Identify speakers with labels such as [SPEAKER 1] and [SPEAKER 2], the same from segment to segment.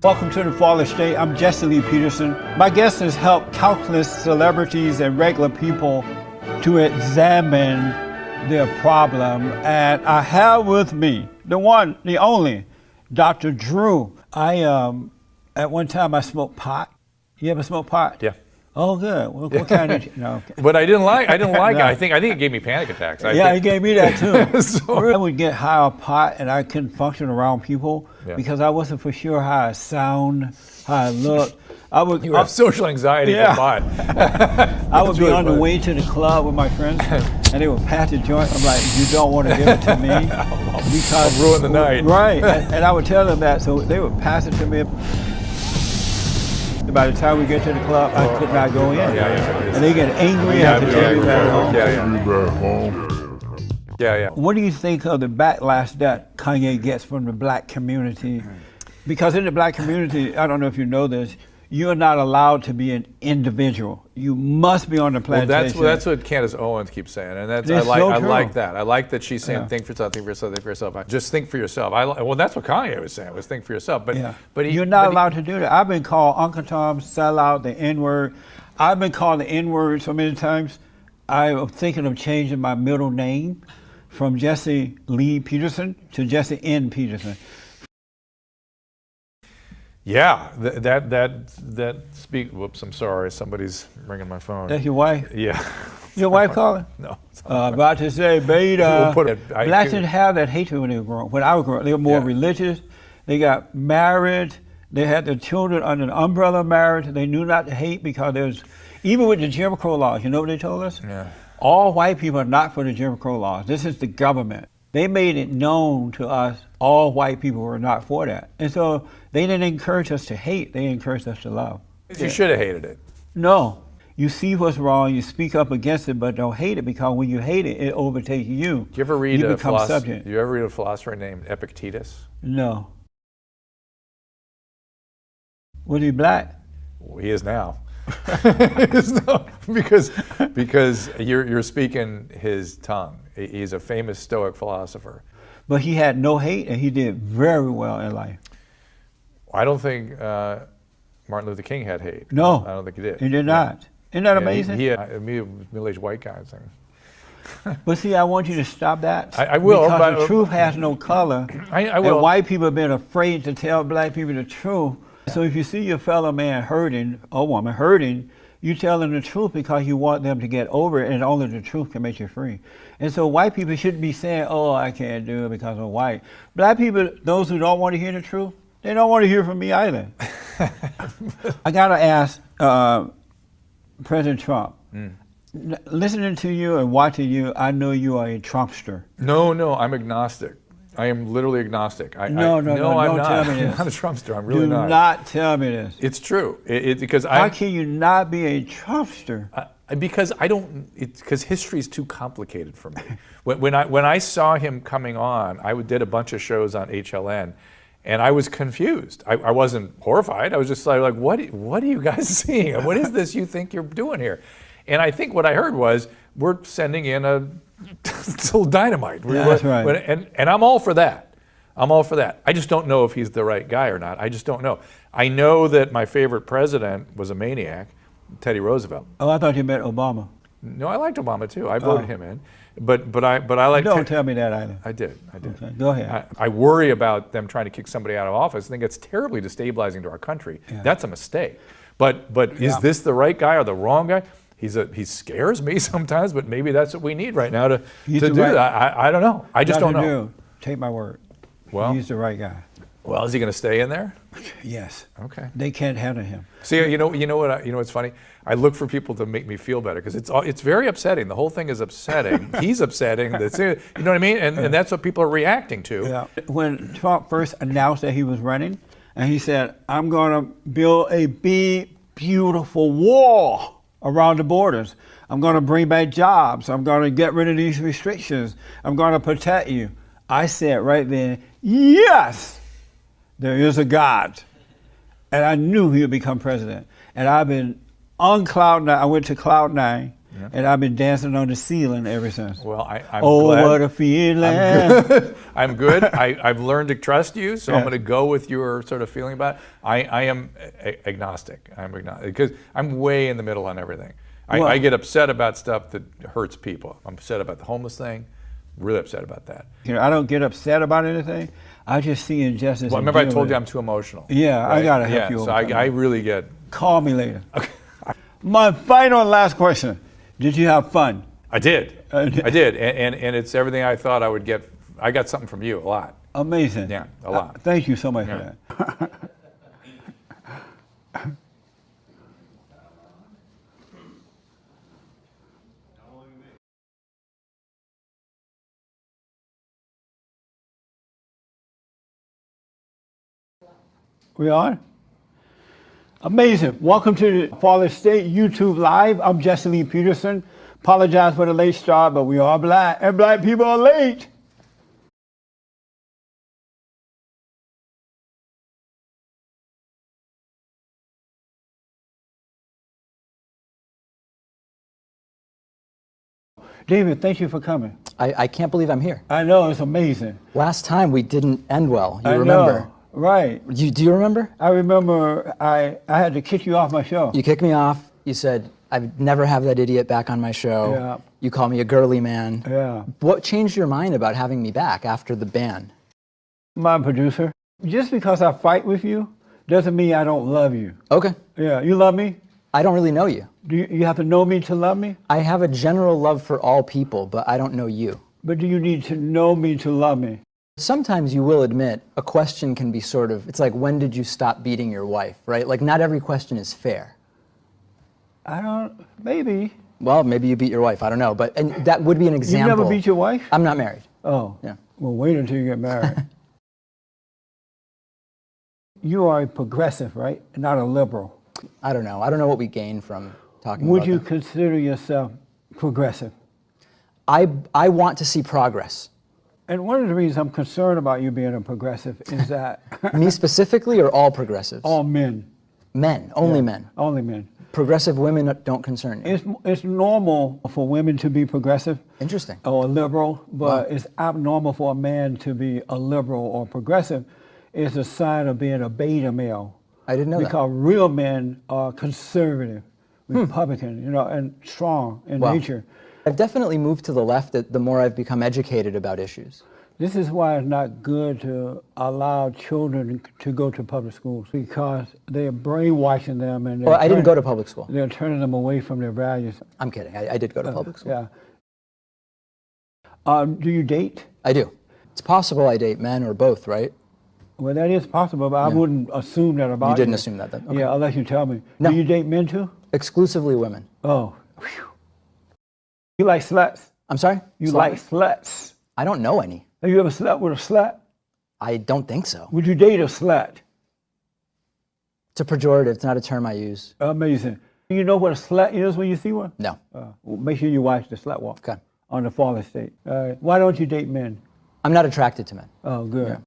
[SPEAKER 1] Welcome to the Fallen State. I'm Jesse Lee Peterson. My guest has helped countless celebrities and regular people to examine their problem. And I have with me the one, the only, Dr. Drew. At one time I smoked pot. You ever smoke pot?
[SPEAKER 2] Yeah.
[SPEAKER 1] Oh, good. What kind of? No.
[SPEAKER 2] But I didn't like
[SPEAKER 1] No.
[SPEAKER 2] it. I think it gave me panic attacks.
[SPEAKER 1] He gave me that too.
[SPEAKER 2] So-
[SPEAKER 1] I would get high on pot and I couldn't function around people because I wasn't for sure how I sound, how I look.
[SPEAKER 2] You have social anxiety for pot.
[SPEAKER 1] I would be
[SPEAKER 2] really
[SPEAKER 1] on the
[SPEAKER 2] funny.
[SPEAKER 1] way to the club with my friends and they would pass the joint. I'm like, you don't want to give it to me because
[SPEAKER 2] I'll ruin the night.
[SPEAKER 1] Right, and I would tell them that, so they would pass it to me. By the time we get to the club, I could not go in. And they get angry and have to take me back home.
[SPEAKER 2] Yeah.
[SPEAKER 1] What do you think of the backlash that Kanye gets from the black community? Because in the black community, I don't know if you know this, you're not allowed to be an individual. You must be on the plantation.
[SPEAKER 2] Well, that's what Candace Owens keeps saying, and
[SPEAKER 1] It's
[SPEAKER 2] I
[SPEAKER 1] so true.
[SPEAKER 2] like that. I like that she's saying, think for yourself, think for yourself, think for yourself. Just think for yourself. Well, that's what Kanye was saying, was think for yourself. But
[SPEAKER 1] you're not allowed to do that. I've been called Uncle Tom, sellout, the N-word. I've been called the N-word so many times. I'm thinking of changing my middle name from Jesse Lee Peterson to Jesse N. Peterson.
[SPEAKER 2] Yeah, that speak. Whoops, I'm sorry. Somebody's ringing my phone.
[SPEAKER 1] That's your wife?
[SPEAKER 2] Yeah.
[SPEAKER 1] Your wife calling?
[SPEAKER 2] No.
[SPEAKER 1] About to say beta.
[SPEAKER 2] We'll
[SPEAKER 1] Blacks didn't have that hatred when they were growing. When I was growing, they were more religious. They got married. They had their children under an umbrella of marriage. They knew not to hate because there's, even with the Jim Crow laws, you know what they told us?
[SPEAKER 2] Yeah.
[SPEAKER 1] All white people are not for the Jim Crow laws. This is the government. They made it known to us all white people were not for that. And so they didn't encourage us to hate, they encouraged us to love.
[SPEAKER 2] You should have hated it.
[SPEAKER 1] No. You see what's wrong, you speak up against it, but don't hate it because when you hate it, it overtakes you.
[SPEAKER 2] Do you ever read
[SPEAKER 1] a subject.
[SPEAKER 2] Do you ever read a philosopher named Epictetus?
[SPEAKER 1] No. Was he black?
[SPEAKER 2] Well, he is now. because you're speaking his tongue. He's a famous Stoic philosopher.
[SPEAKER 1] But he had no hate and he did very well in life.
[SPEAKER 2] I don't think Martin Luther King had hate.
[SPEAKER 1] No.
[SPEAKER 2] I don't think he did.
[SPEAKER 1] He did not. Isn't that amazing?
[SPEAKER 2] He had a middle-aged white guy thing.
[SPEAKER 1] But see, I want you to stop that.
[SPEAKER 2] I will.
[SPEAKER 1] Because the truth has no color.
[SPEAKER 2] I will.
[SPEAKER 1] And white people have been afraid to tell black people the truth. So if you see your fellow man hurting, or woman hurting, you tell them the truth because you want them to get over it, and only the truth can make you free. And so white people shouldn't be saying, oh, I can't do it because I'm white. Black people, those who don't want to hear the truth, they don't want to hear from me either. I got to ask President Trump, listening to you and watching you, I know you are a Trumpster.
[SPEAKER 2] No, I'm agnostic. I am literally agnostic.
[SPEAKER 1] No,
[SPEAKER 2] I'm
[SPEAKER 1] don't
[SPEAKER 2] not.
[SPEAKER 1] tell me this.
[SPEAKER 2] I'm not a Trumpster. I'm really not.
[SPEAKER 1] Do not tell me this.
[SPEAKER 2] It's true. Because
[SPEAKER 1] How can you not be a Trumpster?
[SPEAKER 2] Because history is too complicated for me. When I saw him coming on, I did a bunch of shows on HLN, and I was confused. I wasn't horrified. I was just like, what are you guys seeing? What is this you think you're doing here? And I think what I heard was, we're sending in a little dynamite.
[SPEAKER 1] That's right.
[SPEAKER 2] And I'm all for that. I'm all for that. I just don't know if he's the right guy or not. I just don't know. I know that my favorite president was a maniac, Teddy Roosevelt.
[SPEAKER 1] Oh, I thought you meant Obama.
[SPEAKER 2] No, I liked Obama too. I voted him in. But I like.
[SPEAKER 1] Don't tell me that either.
[SPEAKER 2] I did.
[SPEAKER 1] Okay, go ahead.
[SPEAKER 2] I worry about them trying to kick somebody out of office. I think it's terribly destabilizing to our country. Yeah. That's a mistake. But is this the right guy or the wrong guy? He scares me sometimes, but maybe that's what we need right now to do that. I don't know. I just don't know.
[SPEAKER 1] Take my word.
[SPEAKER 2] Well,
[SPEAKER 1] he's the right guy.
[SPEAKER 2] Well, is he going to stay in there?
[SPEAKER 1] Yes.
[SPEAKER 2] Okay.
[SPEAKER 1] They can't handle him.
[SPEAKER 2] See, you know what's funny? I look for people to make me feel better because it's very upsetting. The whole thing is upsetting. He's upsetting. You know what I mean? And that's what people are reacting to.
[SPEAKER 1] Yeah. When Trump first announced that he was running, and he said, "I'm going to build a big, beautiful wall around the borders. I'm going to bring back jobs. I'm going to get rid of these restrictions. I'm going to protect you." I said right then, yes, there is a God. And I knew he would become president. And I've been on cloud nine. I went to cloud nine And I've been dancing on the ceiling ever since.
[SPEAKER 2] Well, I'm
[SPEAKER 1] Oh,
[SPEAKER 2] glad.
[SPEAKER 1] what a feeling.
[SPEAKER 2] I'm good. I'm good. I've learned to trust you, so I'm
[SPEAKER 1] Yeah.
[SPEAKER 2] going to go with your sort of feeling about it. I am agnostic. I'm agnostic because I'm way in the middle on everything.
[SPEAKER 1] Well-
[SPEAKER 2] I get upset about stuff that hurts people. I'm upset about the homeless thing. Really upset about that.
[SPEAKER 1] You know, I don't get upset about anything. I just see injustice.
[SPEAKER 2] Well,
[SPEAKER 1] and
[SPEAKER 2] remember I
[SPEAKER 1] deal
[SPEAKER 2] told
[SPEAKER 1] with
[SPEAKER 2] you
[SPEAKER 1] it.
[SPEAKER 2] I'm too emotional.
[SPEAKER 1] Yeah, I gotta help you
[SPEAKER 2] So
[SPEAKER 1] overcome
[SPEAKER 2] I
[SPEAKER 1] that.
[SPEAKER 2] really get.
[SPEAKER 1] Call me later. My final and last question. Did you have fun?
[SPEAKER 2] I did.
[SPEAKER 1] Uh,
[SPEAKER 2] I did, and it's everything I thought I would get. I got something from you a lot.
[SPEAKER 1] Amazing.
[SPEAKER 2] Yeah, a lot.
[SPEAKER 1] Thank you so much
[SPEAKER 2] Yeah.
[SPEAKER 1] for that. We on? Amazing. Welcome to the Father State YouTube Live. I'm Jesse Lee Peterson. Apologize for the late start, but we are black, and black people are late. David, thank you for coming.
[SPEAKER 3] I can't believe I'm here.
[SPEAKER 1] I know, it's amazing.
[SPEAKER 3] Last time we didn't end well. You
[SPEAKER 1] I
[SPEAKER 3] remember?
[SPEAKER 1] know. Right.
[SPEAKER 3] Do you remember?
[SPEAKER 1] I remember I had to kick you off my show.
[SPEAKER 3] You kicked me off. You said, I'd never have that idiot back on my show.
[SPEAKER 1] Yeah.
[SPEAKER 3] You called me a girly man.
[SPEAKER 1] Yeah.
[SPEAKER 3] What changed your mind about having me back after the ban?
[SPEAKER 1] My producer. Just because I fight with you doesn't mean I don't love you.
[SPEAKER 3] Okay.
[SPEAKER 1] Yeah, you love me?
[SPEAKER 3] I don't really know you.
[SPEAKER 1] Do you have to know me to love me?
[SPEAKER 3] I have a general love for all people, but I don't know you.
[SPEAKER 1] But do you need to know me to love me?
[SPEAKER 3] Sometimes you will admit a question can be sort of, it's like, when did you stop beating your wife, right? Like, not every question is fair.
[SPEAKER 1] I don't, maybe.
[SPEAKER 3] Well, maybe you beat your wife, I don't know, but and that would be an
[SPEAKER 1] You
[SPEAKER 3] example.
[SPEAKER 1] never beat your wife?
[SPEAKER 3] I'm not married.
[SPEAKER 1] Oh.
[SPEAKER 3] Yeah.
[SPEAKER 1] Well, wait until you get married. You are a progressive, right? Not a liberal.
[SPEAKER 3] I don't know. I don't know what we gain from talking
[SPEAKER 1] Would
[SPEAKER 3] about
[SPEAKER 1] you
[SPEAKER 3] that.
[SPEAKER 1] consider yourself progressive?
[SPEAKER 3] I want to see progress.
[SPEAKER 1] And one of the reasons I'm concerned about you being a progressive is that
[SPEAKER 3] Me specifically or all progressives?
[SPEAKER 1] all men.
[SPEAKER 3] Men, only men.
[SPEAKER 1] Only men.
[SPEAKER 3] Progressive women don't concern you.
[SPEAKER 1] It's normal for women to be progressive
[SPEAKER 3] Interesting.
[SPEAKER 1] or liberal, but
[SPEAKER 3] Wow.
[SPEAKER 1] it's abnormal for a man to be a liberal or progressive. It's a sign of being a beta male.
[SPEAKER 3] I didn't know that.
[SPEAKER 1] Because real men are conservative, Republican, you know, and strong in
[SPEAKER 3] Wow.
[SPEAKER 1] nature.
[SPEAKER 3] I've definitely moved to the left the more I've become educated about issues.
[SPEAKER 1] This is why it's not good to allow children to go to public schools, because they're brainwashing them and
[SPEAKER 3] Well, I didn't go to public school.
[SPEAKER 1] they're turning them away from their values.
[SPEAKER 3] I'm kidding. I did go to public school.
[SPEAKER 1] Yeah. Do you date?
[SPEAKER 3] I do. It's possible I date men or both, right?
[SPEAKER 1] Well, that is possible, but I wouldn't assume that about you.
[SPEAKER 3] You didn't assume that then? Okay.
[SPEAKER 1] Yeah, unless you tell me.
[SPEAKER 3] No.
[SPEAKER 1] Do you date men too?
[SPEAKER 3] Exclusively women.
[SPEAKER 1] Oh. Whew. You like sluts?
[SPEAKER 3] I'm sorry?
[SPEAKER 1] You
[SPEAKER 3] Slut?
[SPEAKER 1] like sluts?
[SPEAKER 3] I don't know any.
[SPEAKER 1] Have you ever slept with a slut?
[SPEAKER 3] I don't think so.
[SPEAKER 1] Would you date a slut?
[SPEAKER 3] It's a pejorative. It's not a term I use.
[SPEAKER 1] Amazing. You know what a slut is when you see one?
[SPEAKER 3] No.
[SPEAKER 1] Well, make sure you watch the slut walk
[SPEAKER 3] Okay.
[SPEAKER 1] on the Father State. Why don't you date men?
[SPEAKER 3] I'm not attracted to men.
[SPEAKER 1] Oh, good.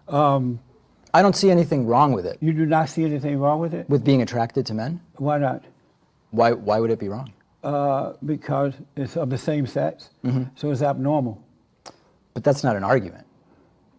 [SPEAKER 3] I don't see anything wrong with it.
[SPEAKER 1] You do not see anything wrong with it?
[SPEAKER 3] With being attracted to men?
[SPEAKER 1] Why not?
[SPEAKER 3] Why would it be wrong?
[SPEAKER 1] Because it's of the same sex, so it's abnormal.
[SPEAKER 3] But that's not an argument.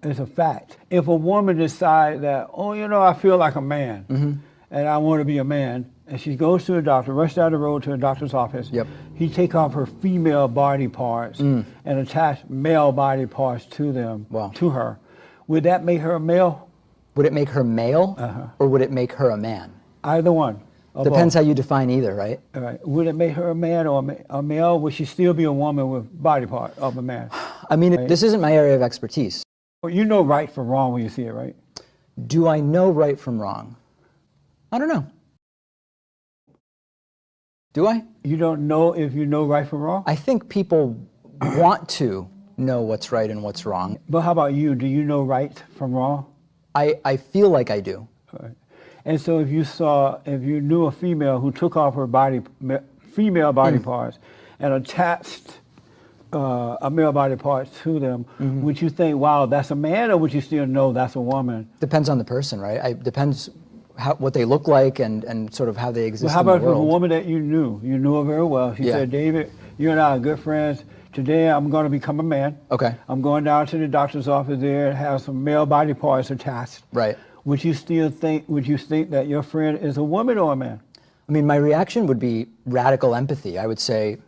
[SPEAKER 1] It's a fact. If a woman decides that, oh, you know, I feel like a man, and I want to be a man, and she goes to a doctor, rushes down the road to a doctor's office,
[SPEAKER 3] Yep.
[SPEAKER 1] he take off her female body parts and attach male body parts to them,
[SPEAKER 3] Wow.
[SPEAKER 1] to her. Would that make her a male?
[SPEAKER 3] Would it make her male or would it make her a man?
[SPEAKER 1] Either one. or
[SPEAKER 3] Depends
[SPEAKER 1] both.
[SPEAKER 3] how you define either, right?
[SPEAKER 1] All right. Would it make her a man or a male? Would she still be a woman with body part of a man?
[SPEAKER 3] I mean, this isn't my area of expertise.
[SPEAKER 1] Well, you know right from wrong when you see it, right?
[SPEAKER 3] Do I know right from wrong? I don't know. Do I?
[SPEAKER 1] You don't know if you know right from wrong?
[SPEAKER 3] I think people want to know what's right and what's wrong.
[SPEAKER 1] But how about you? Do you know right from wrong?
[SPEAKER 3] I feel like I do.
[SPEAKER 1] Right. And so if you knew a female who took off her female body parts and attached a male body part to them, would you think, wow, that's a man, or would you still know that's a woman?
[SPEAKER 3] Depends on the person, right? Depends what they look like and sort of how they exist
[SPEAKER 1] Well, how
[SPEAKER 3] in the
[SPEAKER 1] about the
[SPEAKER 3] world.
[SPEAKER 1] woman that you knew her very well? She
[SPEAKER 3] Yeah.
[SPEAKER 1] said, David, you and I are good friends. Today I'm going to become a man.
[SPEAKER 3] Okay.
[SPEAKER 1] I'm going down to the doctor's office there and have some male body parts attached.
[SPEAKER 3] Right.
[SPEAKER 1] Would you think that your friend is a woman or a man?
[SPEAKER 3] I mean, my reaction would be radical empathy. I would say,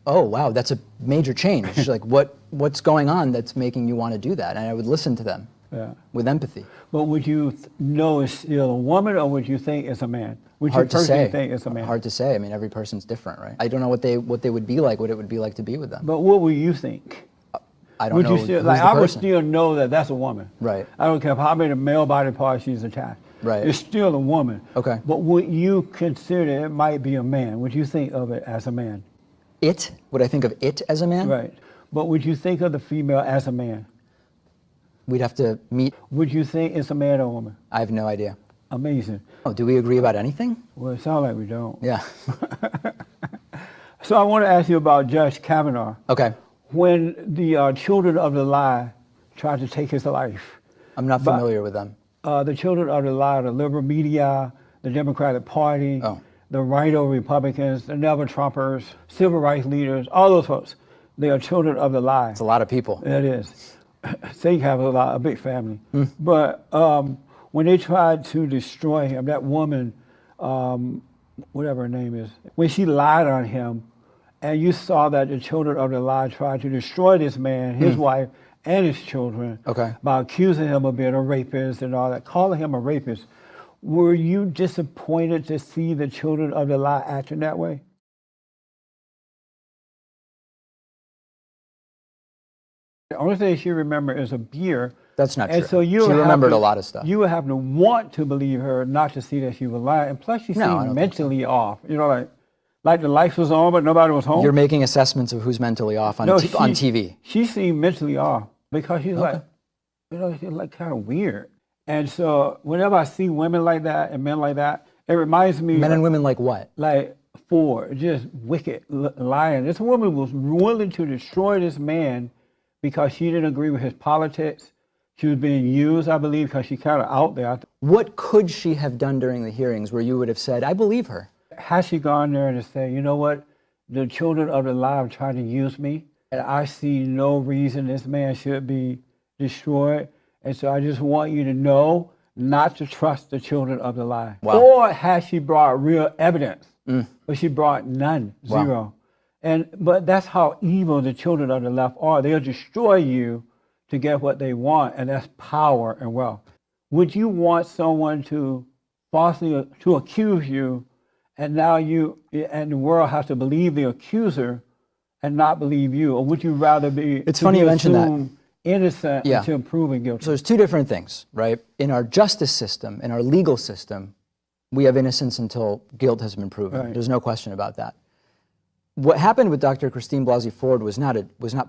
[SPEAKER 3] oh, wow, that's a major change. Like, what's going on that's making you want to do that? And I would listen to them with empathy.
[SPEAKER 1] But would you know it's still a woman, or would you think it's a man? Would
[SPEAKER 3] Hard
[SPEAKER 1] you
[SPEAKER 3] to
[SPEAKER 1] personally
[SPEAKER 3] say.
[SPEAKER 1] think it's a man?
[SPEAKER 3] Hard to say. I mean, every person's different, right? I don't know what they would be like, what it would be like to be with them.
[SPEAKER 1] But what would you think?
[SPEAKER 3] I don't
[SPEAKER 1] Would
[SPEAKER 3] know
[SPEAKER 1] you still,
[SPEAKER 3] who's
[SPEAKER 1] like,
[SPEAKER 3] the
[SPEAKER 1] I would
[SPEAKER 3] person.
[SPEAKER 1] still know that that's a woman.
[SPEAKER 3] Right.
[SPEAKER 1] I don't care how many male body parts she's attached.
[SPEAKER 3] Right.
[SPEAKER 1] It's still a woman.
[SPEAKER 3] Okay.
[SPEAKER 1] But would you consider it might be a man? Would you think of it as a man?
[SPEAKER 3] It? Would I think of it as a man?
[SPEAKER 1] Right. But would you think of the female as a man?
[SPEAKER 3] We'd have to meet.
[SPEAKER 1] Would you think it's a man or a woman?
[SPEAKER 3] I have no idea.
[SPEAKER 1] Amazing.
[SPEAKER 3] Oh, do we agree about anything?
[SPEAKER 1] Well, it sounds like we don't.
[SPEAKER 3] Yeah.
[SPEAKER 1] So I want to ask you about Judge Kavanaugh.
[SPEAKER 3] Okay.
[SPEAKER 1] When the children of the lie tried to take his life,
[SPEAKER 3] I'm not familiar with them.
[SPEAKER 1] the children of the lie, the liberal media, the Democratic Party,
[SPEAKER 3] Oh.
[SPEAKER 1] the right-o Republicans, the never-Trumpers, civil rights leaders, all those folks, they are children of the lie.
[SPEAKER 3] It's a lot of people.
[SPEAKER 1] It is. They have a big family. But when they tried to destroy him, that woman, whatever her name is, when she lied on him, and you saw that the children of the lie tried to destroy this man, his wife, and his children
[SPEAKER 3] Okay.
[SPEAKER 1] by accusing him of being a rapist and all that, calling him a rapist. Were you disappointed to see the children of the lie acting that way? The only thing she remember is a beer.
[SPEAKER 3] That's not
[SPEAKER 1] And
[SPEAKER 3] true.
[SPEAKER 1] so you
[SPEAKER 3] She
[SPEAKER 1] would have
[SPEAKER 3] remembered
[SPEAKER 1] to-
[SPEAKER 3] a lot of stuff.
[SPEAKER 1] You would have to want to believe her, not to see that she was lying. And plus, she
[SPEAKER 3] No, I don't
[SPEAKER 1] seemed
[SPEAKER 3] think
[SPEAKER 1] mentally off. You know, like the lights was on, but nobody was home.
[SPEAKER 3] You're making assessments of who's mentally off on,
[SPEAKER 1] No,
[SPEAKER 3] on TV.
[SPEAKER 1] She seemed mentally off because she's like, she's like kind of weird. And so whenever I see women like that and men like that, it reminds me
[SPEAKER 3] Men and women like what?
[SPEAKER 1] like Ford, just wicked lying. This woman was willing to destroy this man because she didn't agree with his politics. She was being used, I believe, because she kind of out there.
[SPEAKER 3] What could she have done during the hearings where you would have said, I believe her?
[SPEAKER 1] Has she gone there and said, you know what, the children of the lie are trying to use me, and I see no reason this man should be destroyed, and so I just want you to know not to trust the children of the lie.
[SPEAKER 3] Wow.
[SPEAKER 1] Or has she brought real evidence? But she brought none,
[SPEAKER 3] Wow.
[SPEAKER 1] zero. But that's how evil the children of the left are. They'll destroy you to get what they want, and that's power and wealth. Would you want someone to falsely to accuse you, and now you and the world has to believe the accuser and not believe you? Or would you rather be
[SPEAKER 3] It's funny you mention that.
[SPEAKER 1] innocent
[SPEAKER 3] Yeah.
[SPEAKER 1] until proven guilty?
[SPEAKER 3] So there's two different things, right? In our justice system, in our legal system, we have innocence until guilt has been proven.
[SPEAKER 1] Right.
[SPEAKER 3] There's no question about that. What happened with Dr. Christine Blasey Ford was not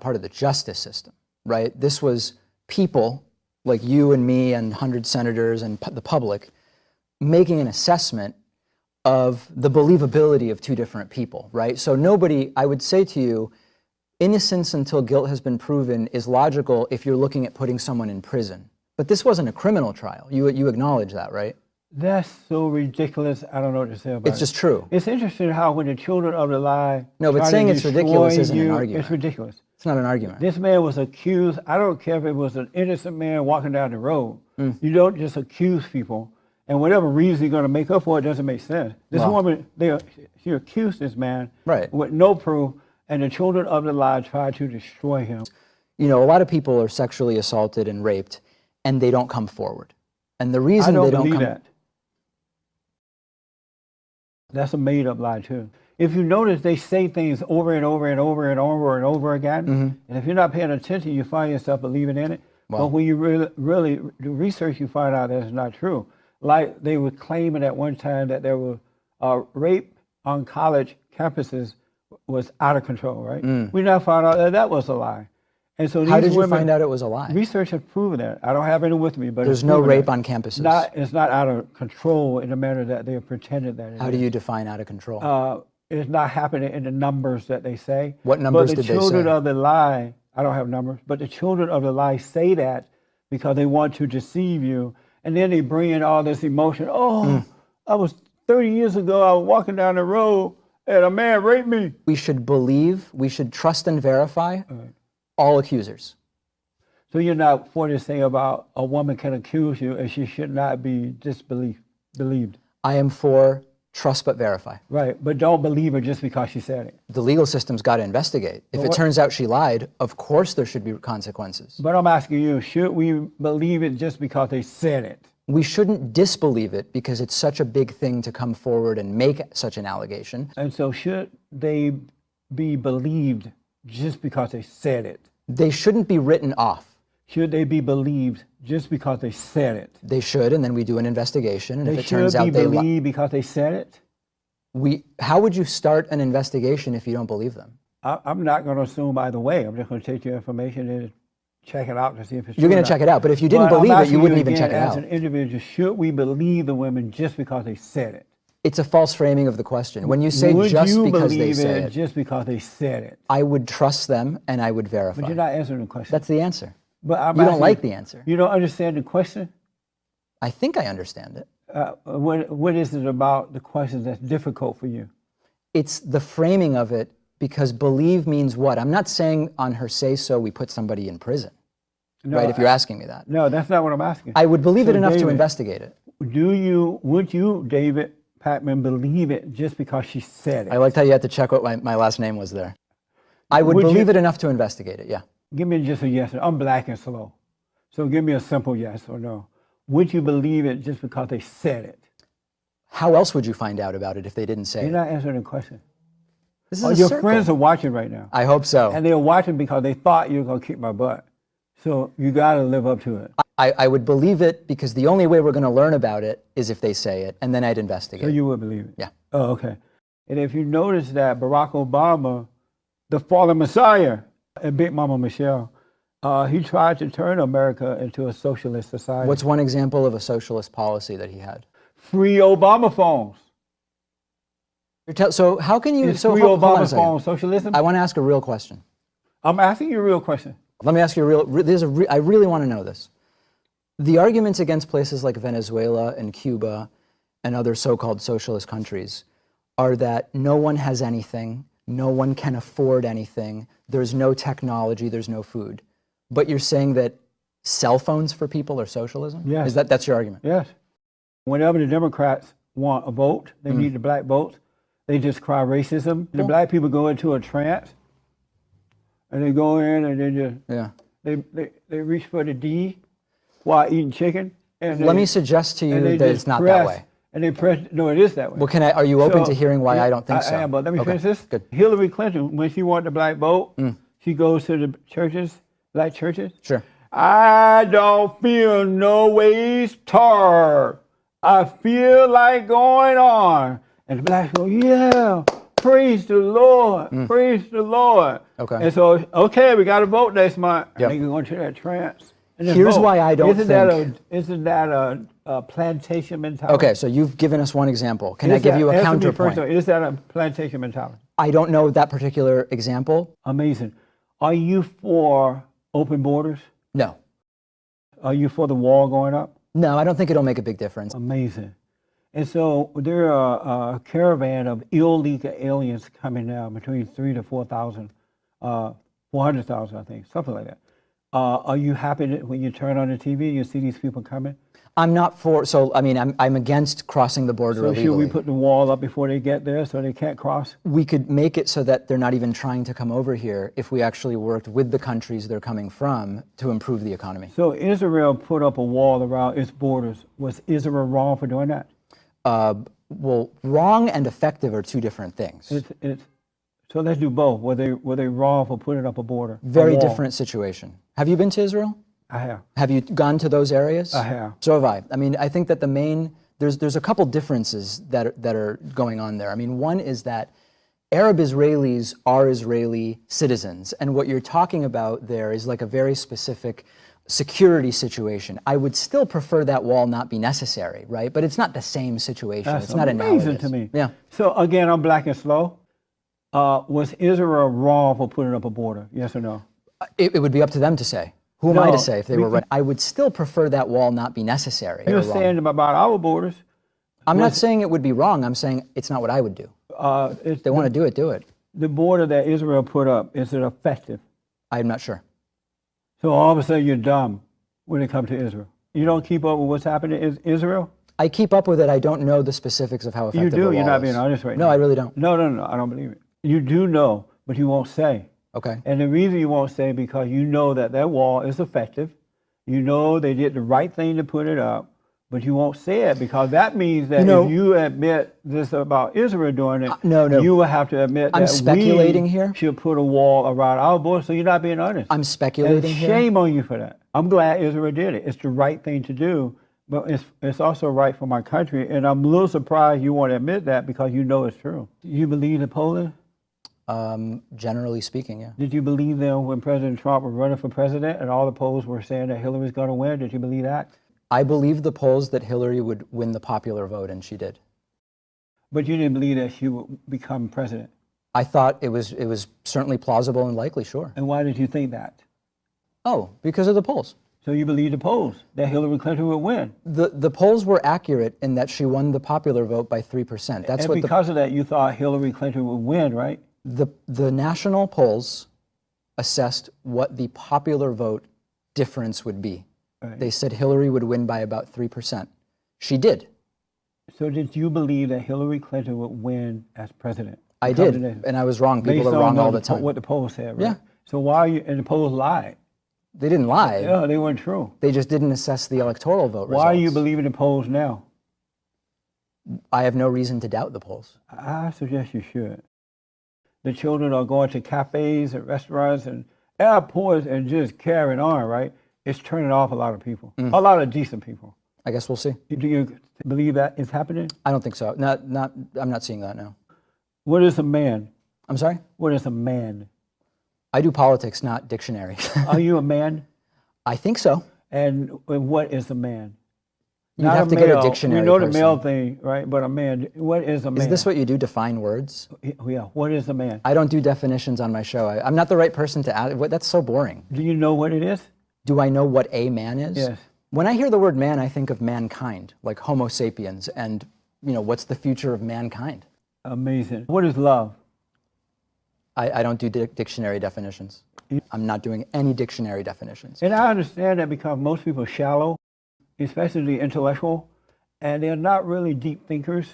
[SPEAKER 3] part of the justice system, right? This was people like you and me and 100 senators and the public making an assessment of the believability of two different people, right? So nobody, I would say to you, innocence until guilt has been proven is logical if you're looking at putting someone in prison. But this wasn't a criminal trial. You acknowledge that, right?
[SPEAKER 1] That's so ridiculous. I don't know what to say about it.
[SPEAKER 3] It's just true.
[SPEAKER 1] It's interesting how when the children of the lie
[SPEAKER 3] No, but
[SPEAKER 1] try to
[SPEAKER 3] saying it's ridiculous
[SPEAKER 1] destroy
[SPEAKER 3] isn't an
[SPEAKER 1] you,
[SPEAKER 3] argument.
[SPEAKER 1] It's ridiculous.
[SPEAKER 3] It's not an argument.
[SPEAKER 1] This man was accused. I don't care if it was an innocent man walking down the road.
[SPEAKER 3] Mm.
[SPEAKER 1] You don't just accuse people. And whatever reason you're going to make up for it doesn't make sense. This
[SPEAKER 3] Wow.
[SPEAKER 1] woman, she accused this man
[SPEAKER 3] Right.
[SPEAKER 1] with no proof, and the children of the lie tried to destroy him.
[SPEAKER 3] You know, a lot of people are sexually assaulted and raped, and they don't come forward. And the
[SPEAKER 1] I
[SPEAKER 3] reason
[SPEAKER 1] don't
[SPEAKER 3] they don't
[SPEAKER 1] believe
[SPEAKER 3] come
[SPEAKER 1] that. That's a made-up lie, too. If you notice, they say things over and over and over and over and over again, and if you're not paying attention, you find yourself believing in it.
[SPEAKER 3] Wow.
[SPEAKER 1] But when you really do research, you find out that's not true. Like they were claiming at one time that there was rape on college campuses was out of control, right? We now found out that that was a lie. And so
[SPEAKER 3] How
[SPEAKER 1] these
[SPEAKER 3] did you
[SPEAKER 1] women,
[SPEAKER 3] find out it was a lie?
[SPEAKER 1] research has proven that. I don't have any with me, but
[SPEAKER 3] There's
[SPEAKER 1] it's
[SPEAKER 3] no
[SPEAKER 1] proven
[SPEAKER 3] rape
[SPEAKER 1] that.
[SPEAKER 3] on campuses.
[SPEAKER 1] It's not out of control in the manner that they pretended that it
[SPEAKER 3] How
[SPEAKER 1] is.
[SPEAKER 3] do you define out of control?
[SPEAKER 1] It's not happening in the numbers that they say.
[SPEAKER 3] What numbers
[SPEAKER 1] but
[SPEAKER 3] did
[SPEAKER 1] the
[SPEAKER 3] they
[SPEAKER 1] children
[SPEAKER 3] say?
[SPEAKER 1] of the lie, I don't have numbers, but the children of the lie say that because they want to deceive you and then they bring in all this emotion. Oh, I was 30 years ago, I was walking down the road and a man raped me.
[SPEAKER 3] We should believe, we should trust and verify all accusers.
[SPEAKER 1] So you're not for this thing about a woman can accuse you and she should not be believed.
[SPEAKER 3] I am for trust but verify.
[SPEAKER 1] Right, but don't believe her just because she said it.
[SPEAKER 3] The legal system's got to investigate. If it turns out she lied, of course there should be consequences.
[SPEAKER 1] But I'm asking you, should we believe it just because they said it?
[SPEAKER 3] We shouldn't disbelieve it because it's such a big thing to come forward and make such an allegation.
[SPEAKER 1] And so should they be believed just because they said it?
[SPEAKER 3] They shouldn't be written off.
[SPEAKER 1] Should they be believed just because they said it?
[SPEAKER 3] They should, and then we do an investigation. And
[SPEAKER 1] They
[SPEAKER 3] if it turns
[SPEAKER 1] should
[SPEAKER 3] out
[SPEAKER 1] be
[SPEAKER 3] they lied,
[SPEAKER 1] believed because they said it?
[SPEAKER 3] how would you start an investigation if you don't believe them?
[SPEAKER 1] I'm not going to assume either way. I'm just going to take your information and check it out to see if it's true.
[SPEAKER 3] You're going
[SPEAKER 1] or
[SPEAKER 3] to
[SPEAKER 1] not.
[SPEAKER 3] check it out, but if you didn't
[SPEAKER 1] But I'm
[SPEAKER 3] believe it,
[SPEAKER 1] asking
[SPEAKER 3] you wouldn't
[SPEAKER 1] again,
[SPEAKER 3] even check it
[SPEAKER 1] as
[SPEAKER 3] out.
[SPEAKER 1] an individual, should we believe the women just because they said it?
[SPEAKER 3] It's a false framing of the question. When you say
[SPEAKER 1] Would
[SPEAKER 3] just
[SPEAKER 1] you
[SPEAKER 3] because they
[SPEAKER 1] believe
[SPEAKER 3] say it,
[SPEAKER 1] just because they said it?
[SPEAKER 3] I would trust them and I would verify.
[SPEAKER 1] But you're not answering the question.
[SPEAKER 3] That's the answer.
[SPEAKER 1] But I'm
[SPEAKER 3] You don't
[SPEAKER 1] asking
[SPEAKER 3] like the answer.
[SPEAKER 1] You don't understand the question?
[SPEAKER 3] I think I understand it.
[SPEAKER 1] What is it about the question that's difficult for you?
[SPEAKER 3] It's the framing of it, because believe means what? I'm not saying on her say-so we put somebody in prison,
[SPEAKER 1] No,
[SPEAKER 3] right, if you're asking me that.
[SPEAKER 1] No, that's not what I'm asking.
[SPEAKER 3] I would believe
[SPEAKER 1] So,
[SPEAKER 3] it enough to
[SPEAKER 1] David,
[SPEAKER 3] investigate it.
[SPEAKER 1] Would you, David Patman, believe it just because she said it?
[SPEAKER 3] I liked how you had to check what my last name was there. I would
[SPEAKER 1] Would
[SPEAKER 3] believe
[SPEAKER 1] you-
[SPEAKER 3] it enough to investigate it, yeah.
[SPEAKER 1] Give me just a yes. I'm black and slow. So give me a simple yes or no. Would you believe it just because they said it?
[SPEAKER 3] How else would you find out about it if they didn't say
[SPEAKER 1] You're
[SPEAKER 3] it?
[SPEAKER 1] not answering the question.
[SPEAKER 3] This is
[SPEAKER 1] Oh,
[SPEAKER 3] a
[SPEAKER 1] your
[SPEAKER 3] circle.
[SPEAKER 1] friends are watching right now.
[SPEAKER 3] I hope so.
[SPEAKER 1] And they're watching because they thought you were going to kick my butt. So you got to live up to it.
[SPEAKER 3] I would believe it because the only way we're going to learn about it is if they say it, and then I'd investigate.
[SPEAKER 1] So you would believe it?
[SPEAKER 3] Yeah.
[SPEAKER 1] Oh, okay. And if you notice that Barack Obama, the fallen messiah, and Big Mama Michelle, he tried to turn America into a socialist society.
[SPEAKER 3] What's one example of a socialist policy that he had?
[SPEAKER 1] Free Obama phones?
[SPEAKER 3] So how can you?
[SPEAKER 1] Is
[SPEAKER 3] So
[SPEAKER 1] free
[SPEAKER 3] hold on a
[SPEAKER 1] Obama
[SPEAKER 3] second.
[SPEAKER 1] phone socialism?
[SPEAKER 3] I want to ask a real question.
[SPEAKER 1] I'm asking you a real question.
[SPEAKER 3] Let me ask you a real. I really want to know this. The arguments against places like Venezuela and Cuba and other so-called socialist countries are that no one has anything, no one can afford anything, there's no technology, there's no food. But you're saying that cell phones for people are socialism?
[SPEAKER 1] Yes.
[SPEAKER 3] That's your argument?
[SPEAKER 1] Yes. Whenever the Democrats want a vote, they need the black votes, they just cry racism. The black people go into a trance, and they go in and they just
[SPEAKER 3] Yeah.
[SPEAKER 1] they reach for the D while eating chicken. And
[SPEAKER 3] Let
[SPEAKER 1] they-
[SPEAKER 3] me suggest to you
[SPEAKER 1] and they
[SPEAKER 3] that
[SPEAKER 1] just
[SPEAKER 3] it's not
[SPEAKER 1] press,
[SPEAKER 3] that way.
[SPEAKER 1] And they press. No, it is that way.
[SPEAKER 3] Well, are you open
[SPEAKER 1] So,
[SPEAKER 3] to hearing why
[SPEAKER 1] yeah,
[SPEAKER 3] I don't think so?
[SPEAKER 1] I am, but let me
[SPEAKER 3] Okay,
[SPEAKER 1] finish this.
[SPEAKER 3] good.
[SPEAKER 1] Hillary Clinton, when she wanted the black vote, she goes to the churches, black churches.
[SPEAKER 3] Sure.
[SPEAKER 1] I don't feel no ways tired. I feel like going on. And the blacks go, yeah, praise the Lord, praise the Lord.
[SPEAKER 3] Okay.
[SPEAKER 1] And so, okay, we got to vote next month.
[SPEAKER 3] Yep.
[SPEAKER 1] And they go into that trance. And then
[SPEAKER 3] Here's
[SPEAKER 1] vote.
[SPEAKER 3] why I don't
[SPEAKER 1] Isn't that a plantation mentality?
[SPEAKER 3] Okay, so you've given us one example. Can I
[SPEAKER 1] Is
[SPEAKER 3] give
[SPEAKER 1] that-
[SPEAKER 3] you a
[SPEAKER 1] answer me
[SPEAKER 3] counterpoint?
[SPEAKER 1] first, is that a plantation mentality?
[SPEAKER 3] I don't know that particular example.
[SPEAKER 1] Amazing. Are you for open borders?
[SPEAKER 3] No.
[SPEAKER 1] Are you for the wall going up?
[SPEAKER 3] No, I don't think it'll make a big difference.
[SPEAKER 1] Amazing. And so there are a caravan of illegal aliens coming now, between 3,000 to 4,000, 400,000, I think, something like that. Are you happy that when you turn on the TV, you see these people coming?
[SPEAKER 3] I'm not for, so I mean, I'm against crossing the border
[SPEAKER 1] So
[SPEAKER 3] illegally.
[SPEAKER 1] should we put the wall up before they get there so they can't cross?
[SPEAKER 3] We could make it so that they're not even trying to come over here if we actually worked with the countries they're coming from to improve the economy.
[SPEAKER 1] So Israel put up a wall around its borders. Was Israel wrong for doing that?
[SPEAKER 3] Well, wrong and effective are two different things.
[SPEAKER 1] So let's do both. Were they wrong for putting up a border?
[SPEAKER 3] Very
[SPEAKER 1] a wall?
[SPEAKER 3] different situation. Have you been to Israel?
[SPEAKER 1] I have.
[SPEAKER 3] Have you gone to those areas?
[SPEAKER 1] I have.
[SPEAKER 3] So have I. I mean, I think that there's a couple differences that are going on there. I mean, one is that Arab Israelis are Israeli citizens, and what you're talking about there is like a very specific security situation. I would still prefer that wall not be necessary, right? But it's not the same situation.
[SPEAKER 1] That's
[SPEAKER 3] it's not
[SPEAKER 1] amazing
[SPEAKER 3] analogous.
[SPEAKER 1] to me.
[SPEAKER 3] Yeah.
[SPEAKER 1] So again, I'm black and slow. Was Israel wrong for putting up a border? Yes or no?
[SPEAKER 3] It would be up to them to say. Who am I
[SPEAKER 1] No,
[SPEAKER 3] to say if they were right? I would still prefer that wall not be necessary.
[SPEAKER 1] You're
[SPEAKER 3] or wrong.
[SPEAKER 1] saying about our borders.
[SPEAKER 3] I'm not saying it would be wrong. I'm saying it's not what I would do.
[SPEAKER 1] If
[SPEAKER 3] They want to do it, do it.
[SPEAKER 1] the border that Israel put up, is it effective?
[SPEAKER 3] I'm not sure.
[SPEAKER 1] So all of a sudden you're dumb when it comes to Israel. You don't keep up with what's happening in Israel?
[SPEAKER 3] I keep up with it. I don't know the specifics of how
[SPEAKER 1] You
[SPEAKER 3] effective the
[SPEAKER 1] do.
[SPEAKER 3] wall
[SPEAKER 1] You're not
[SPEAKER 3] is.
[SPEAKER 1] being honest right
[SPEAKER 3] No,
[SPEAKER 1] now.
[SPEAKER 3] I really don't.
[SPEAKER 1] No, I don't believe it. You do know, but you won't say.
[SPEAKER 3] Okay.
[SPEAKER 1] And the reason you won't say because you know that wall is effective. You know they did the right thing to put it up, but you won't say it because that means that if you admit this about Israel doing it,
[SPEAKER 3] no.
[SPEAKER 1] you will have to admit
[SPEAKER 3] I'm
[SPEAKER 1] that
[SPEAKER 3] speculating
[SPEAKER 1] we
[SPEAKER 3] here.
[SPEAKER 1] should put a wall around our border. So you're not being honest.
[SPEAKER 3] I'm speculating
[SPEAKER 1] and
[SPEAKER 3] here.
[SPEAKER 1] shame on you for that. I'm glad Israel did it. It's the right thing to do, but it's also right for my country. And I'm a little surprised you won't admit that because you know it's true. You believe in Poland?
[SPEAKER 3] Generally speaking, yeah.
[SPEAKER 1] Did you believe them when President Trump was running for president and all the polls were saying that Hillary's going to win? Did you believe that?
[SPEAKER 3] I believed the polls that Hillary would win the popular vote, and she did.
[SPEAKER 1] But you didn't believe that she would become president.
[SPEAKER 3] I thought it was certainly plausible and likely, sure.
[SPEAKER 1] And why did you think that?
[SPEAKER 3] Oh, because of the polls.
[SPEAKER 1] So you believe the polls that Hillary Clinton would win.
[SPEAKER 3] The polls were accurate in that she won the popular vote by 3%. That's
[SPEAKER 1] and
[SPEAKER 3] what
[SPEAKER 1] because of that, you thought Hillary Clinton would win, right?
[SPEAKER 3] the national polls assessed what the popular vote difference would be.
[SPEAKER 1] Right.
[SPEAKER 3] They said Hillary would win by about 3%. She did.
[SPEAKER 1] So did you believe that Hillary Clinton would win as president?
[SPEAKER 3] I did, and I was wrong. People are wrong all the time.
[SPEAKER 1] What the polls said, right?
[SPEAKER 3] Yeah.
[SPEAKER 1] So why are you? And the polls lied.
[SPEAKER 3] They didn't lie.
[SPEAKER 1] Yeah, they weren't true.
[SPEAKER 3] They just didn't assess the electoral vote results.
[SPEAKER 1] Why are you believing the polls now?
[SPEAKER 3] I have no reason to doubt the polls.
[SPEAKER 1] I suggest you should. The children are going to cafes and restaurants and airports and just carrying on, right? It's turning off a lot of people, a lot of decent people.
[SPEAKER 3] I guess we'll see.
[SPEAKER 1] Do you believe that is happening?
[SPEAKER 3] I don't think so. I'm not seeing that now.
[SPEAKER 1] What is a man?
[SPEAKER 3] I'm sorry?
[SPEAKER 1] What is a man?
[SPEAKER 3] I do politics, not dictionary.
[SPEAKER 1] Are you a man?
[SPEAKER 3] I think so.
[SPEAKER 1] And what is a man?
[SPEAKER 3] You'd
[SPEAKER 1] Not
[SPEAKER 3] have
[SPEAKER 1] a
[SPEAKER 3] to get a
[SPEAKER 1] male.
[SPEAKER 3] dictionary
[SPEAKER 1] You know
[SPEAKER 3] person.
[SPEAKER 1] the male thing, right? But a man, what is a man?
[SPEAKER 3] Is this what you do, define words?
[SPEAKER 1] Yeah, what is a man?
[SPEAKER 3] I don't do definitions on my show. I'm not the right person to ask. That's so boring.
[SPEAKER 1] Do you know what it is?
[SPEAKER 3] Do I know what a man is?
[SPEAKER 1] Yes.
[SPEAKER 3] When I hear the word man, I think of mankind, like Homo sapiens, and what's the future of mankind?
[SPEAKER 1] Amazing. What is love?
[SPEAKER 3] I don't do dictionary definitions. I'm not doing any dictionary definitions.
[SPEAKER 1] And I understand that because most people are shallow, especially the intellectual, and they're not really deep thinkers.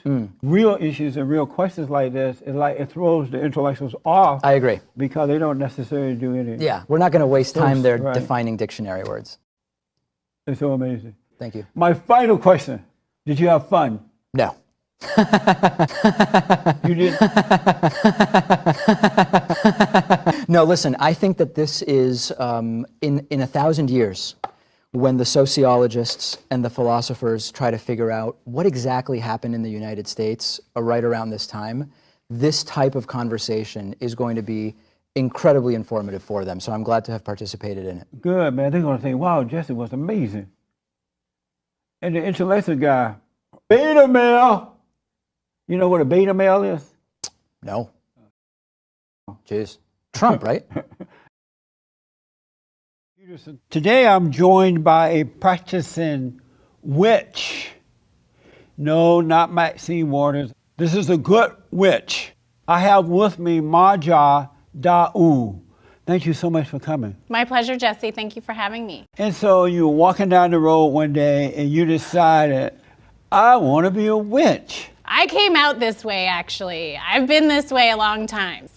[SPEAKER 1] Real issues and real questions like this, is like it throws the intellectuals off.
[SPEAKER 3] I agree.
[SPEAKER 1] Because they don't necessarily do anything.
[SPEAKER 3] Yeah, we're not going to waste time there
[SPEAKER 1] right.
[SPEAKER 3] defining dictionary words.
[SPEAKER 1] It's so amazing.
[SPEAKER 3] Thank you.
[SPEAKER 1] My final question, did you have fun?
[SPEAKER 3] No.
[SPEAKER 1] You did?
[SPEAKER 3] No, listen, I think that this is, in 1,000 years, when the sociologists and the philosophers try to figure out what exactly happened in the United States right around this time, this type of conversation is going to be incredibly informative for them. So I'm glad to have participated in it.
[SPEAKER 1] Good, man. They're going to think, wow, Jesse was amazing. And the intellectual guy, beta male. You know what a beta male is?
[SPEAKER 3] No. Jeez. Trump, right?
[SPEAKER 1] Today I'm joined by a practicing witch. No, not Maxine Waters. This is a good witch. I have with me Maja Da'u. Thank you so much for coming.
[SPEAKER 4] My pleasure, Jesse. Thank you for having me.
[SPEAKER 1] And so you were walking down the road one day and you decided, I want to be a witch.
[SPEAKER 4] I came out this way, actually. I've been this way a long time.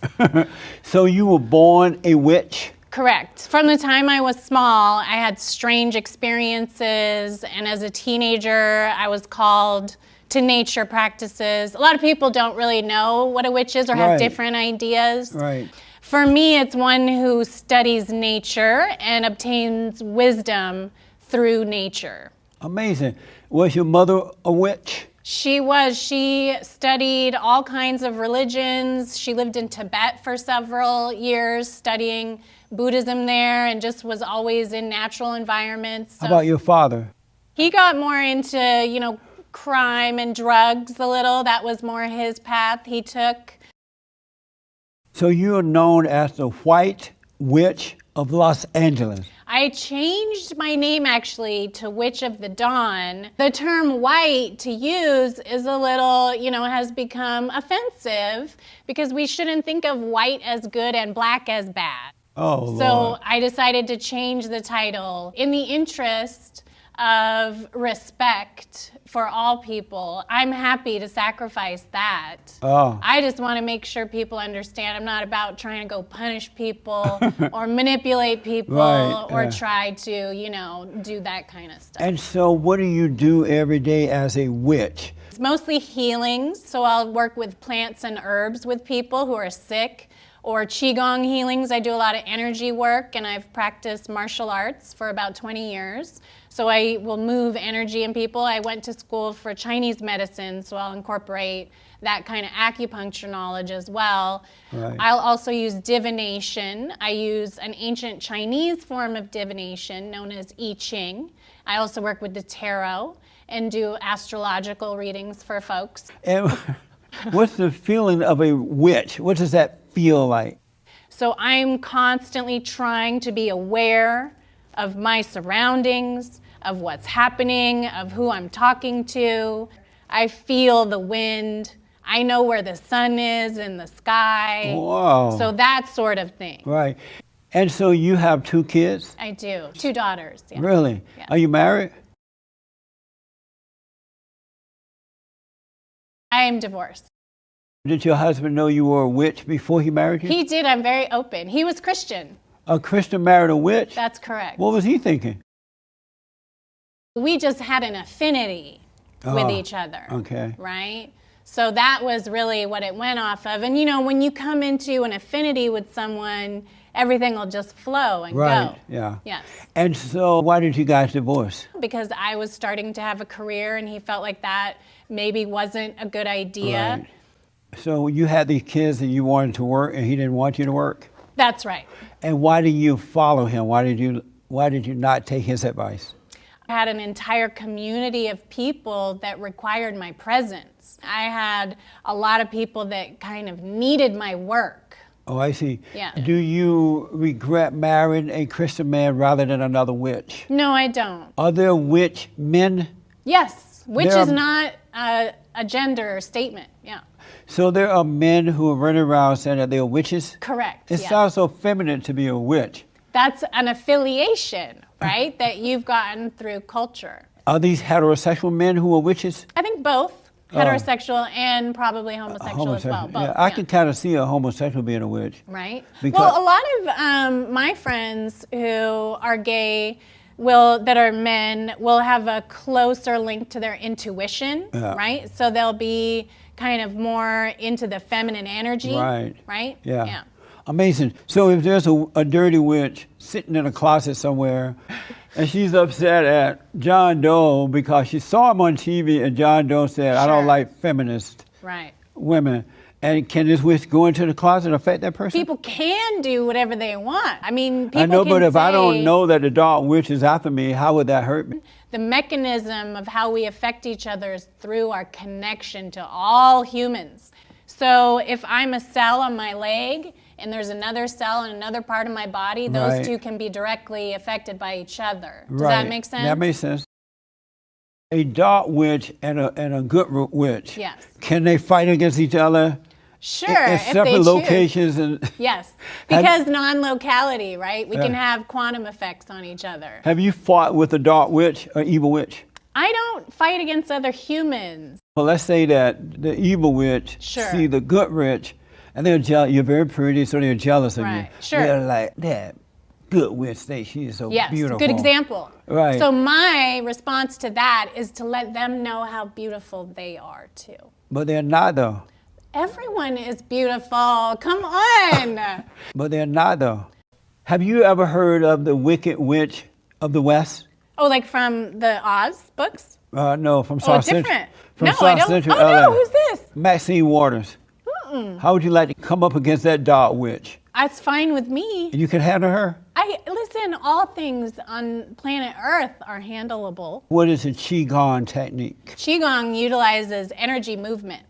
[SPEAKER 1] So you were born a witch?
[SPEAKER 4] Correct. From the time I was small, I had strange experiences, and as a teenager, I was called to nature practices. A lot of people don't really know what a witch is or have
[SPEAKER 1] Right.
[SPEAKER 4] different ideas.
[SPEAKER 1] Right.
[SPEAKER 4] For me, it's one who studies nature and obtains wisdom through nature.
[SPEAKER 1] Amazing. Was your mother a witch?
[SPEAKER 4] She was. She studied all kinds of religions. She lived in Tibet for several years, studying Buddhism there, and just was always in natural environments.
[SPEAKER 1] How about your father?
[SPEAKER 4] He got more into, crime and drugs a little. That was more his path he took.
[SPEAKER 1] So you are known as the White Witch of Los Angeles.
[SPEAKER 4] I changed my name actually to Witch of the Dawn. The term white to use is a little, has become offensive because we shouldn't think of white as good and black as bad.
[SPEAKER 1] Oh,
[SPEAKER 4] So
[SPEAKER 1] Lord.
[SPEAKER 4] I decided to change the title in the interest of respect for all people. I'm happy to sacrifice that.
[SPEAKER 1] Oh.
[SPEAKER 4] I just want to make sure people understand I'm not about trying to go punish people or manipulate people
[SPEAKER 1] Right,
[SPEAKER 4] or
[SPEAKER 1] yeah.
[SPEAKER 4] try to, do that kind of stuff.
[SPEAKER 1] And so what do you do every day as a witch?
[SPEAKER 4] It's mostly healings, so I'll work with plants and herbs with people who are sick, or Qigong healings. I do a lot of energy work, and I've practiced martial arts for about 20 years. So I will move energy in people. I went to school for Chinese medicine, so I'll incorporate that kind of acupuncture knowledge as well.
[SPEAKER 1] Right.
[SPEAKER 4] I'll also use divination. I use an ancient Chinese form of divination known as I Ching. I also work with the tarot and do astrological readings for folks.
[SPEAKER 1] And what's the feeling of a witch? What does that feel like?
[SPEAKER 4] So I'm constantly trying to be aware of my surroundings, of what's happening, of who I'm talking to. I feel the wind. I know where the sun is in the sky.
[SPEAKER 1] Wow.
[SPEAKER 4] So that sort of thing.
[SPEAKER 1] Right. And so you have 2 kids?
[SPEAKER 4] I do. 2 daughters. Yeah.
[SPEAKER 1] Really?
[SPEAKER 4] Yeah.
[SPEAKER 1] Are you married?
[SPEAKER 4] I am divorced.
[SPEAKER 1] Did your husband know you were a witch before he married you?
[SPEAKER 4] He did. I'm very open. He was Christian.
[SPEAKER 1] A Christian married a witch?
[SPEAKER 4] That's correct.
[SPEAKER 1] What was he thinking?
[SPEAKER 4] We just had an affinity with each other.
[SPEAKER 1] Okay.
[SPEAKER 4] Right? So that was really what it went off of. And when you come into an affinity with someone, everything will just flow and
[SPEAKER 1] Right,
[SPEAKER 4] go.
[SPEAKER 1] yeah.
[SPEAKER 4] Yes.
[SPEAKER 1] And so why did you guys divorce?
[SPEAKER 4] Because I was starting to have a career and he felt like that maybe wasn't a good idea.
[SPEAKER 1] Right. So you had these kids and you wanted to work and he didn't want you to work?
[SPEAKER 4] That's right.
[SPEAKER 1] And why did you follow him? Why did you not take his advice?
[SPEAKER 4] I had an entire community of people that required my presence. I had a lot of people that kind of needed my work.
[SPEAKER 1] Oh, I see.
[SPEAKER 4] Yeah.
[SPEAKER 1] Do you regret marrying a Christian man rather than another witch?
[SPEAKER 4] No, I don't.
[SPEAKER 1] Are there witch men?
[SPEAKER 4] Yes, which
[SPEAKER 1] There
[SPEAKER 4] is
[SPEAKER 1] are-
[SPEAKER 4] not a gender statement. Yeah.
[SPEAKER 1] So there are men who are running around saying that they're witches?
[SPEAKER 4] Correct.
[SPEAKER 1] It
[SPEAKER 4] yes.
[SPEAKER 1] sounds so feminine to be a witch.
[SPEAKER 4] That's an affiliation, right, that you've gotten through culture.
[SPEAKER 1] Are these heterosexual men who are witches?
[SPEAKER 4] I think both, heterosexual and probably homosexual as well. Both,
[SPEAKER 1] Yeah, I can kind of see a homosexual being a witch.
[SPEAKER 4] Right?
[SPEAKER 1] Because-
[SPEAKER 4] Well, a lot of my friends who are gay that are men will have a closer link to their intuition,
[SPEAKER 1] Yeah.
[SPEAKER 4] right? So they'll be kind of more into the feminine energy,
[SPEAKER 1] Right.
[SPEAKER 4] Right?
[SPEAKER 1] Yeah. Amazing. So if there's a dirty witch sitting in a closet somewhere and she's upset at John Doe because she saw him on TV and John Doe said, I don't
[SPEAKER 4] Sure.
[SPEAKER 1] like feminist
[SPEAKER 4] Right.
[SPEAKER 1] women. And can this witch go into the closet and affect that person?
[SPEAKER 4] People can do whatever they want. I mean, people
[SPEAKER 1] I know,
[SPEAKER 4] can
[SPEAKER 1] but if I
[SPEAKER 4] say
[SPEAKER 1] don't know that the dark witch is after me, how would that hurt me?
[SPEAKER 4] the mechanism of how we affect each other is through our connection to all humans. So if I'm a cell on my leg and there's another cell in another part of my body, those
[SPEAKER 1] Right.
[SPEAKER 4] two can be directly affected by each other. Does
[SPEAKER 1] Right.
[SPEAKER 4] that make sense?
[SPEAKER 1] That makes sense. A dark witch and a good witch,
[SPEAKER 4] Yes.
[SPEAKER 1] can they fight against each other
[SPEAKER 4] Sure,
[SPEAKER 1] in
[SPEAKER 4] if they
[SPEAKER 1] separate
[SPEAKER 4] choose.
[SPEAKER 1] locations? And
[SPEAKER 4] Yes,
[SPEAKER 1] Have-
[SPEAKER 4] because non-locality, right? We can
[SPEAKER 1] Yeah.
[SPEAKER 4] have quantum effects on each other.
[SPEAKER 1] have you fought with a dark witch or evil witch?
[SPEAKER 4] I don't fight against other humans.
[SPEAKER 1] Well, let's say that the evil witch
[SPEAKER 4] Sure.
[SPEAKER 1] see the good witch, and they're jealous. You're very pretty, so they're jealous of you.
[SPEAKER 4] Right, sure.
[SPEAKER 1] They're like, that good witch thinks she is so
[SPEAKER 4] Yes,
[SPEAKER 1] beautiful.
[SPEAKER 4] good example.
[SPEAKER 1] Right.
[SPEAKER 4] So my response to that is to let them know how beautiful they are too.
[SPEAKER 1] But they're not though.
[SPEAKER 4] Everyone is beautiful. Come on.
[SPEAKER 1] But they're not though. Have you ever heard of the Wicked Witch of the West?
[SPEAKER 4] Oh, like from the Oz books?
[SPEAKER 1] No, from
[SPEAKER 4] Oh,
[SPEAKER 1] South
[SPEAKER 4] it's different.
[SPEAKER 1] From
[SPEAKER 4] No,
[SPEAKER 1] South
[SPEAKER 4] I don't.
[SPEAKER 1] Central
[SPEAKER 4] Oh
[SPEAKER 1] LA.
[SPEAKER 4] no, who's this?
[SPEAKER 1] Maxine Waters. How would you like to come up against that dark witch?
[SPEAKER 4] That's fine with me.
[SPEAKER 1] You can handle her?
[SPEAKER 4] Listen, all things on planet Earth are handleable.
[SPEAKER 1] What is a Qigong technique?
[SPEAKER 4] Qigong utilizes energy movement.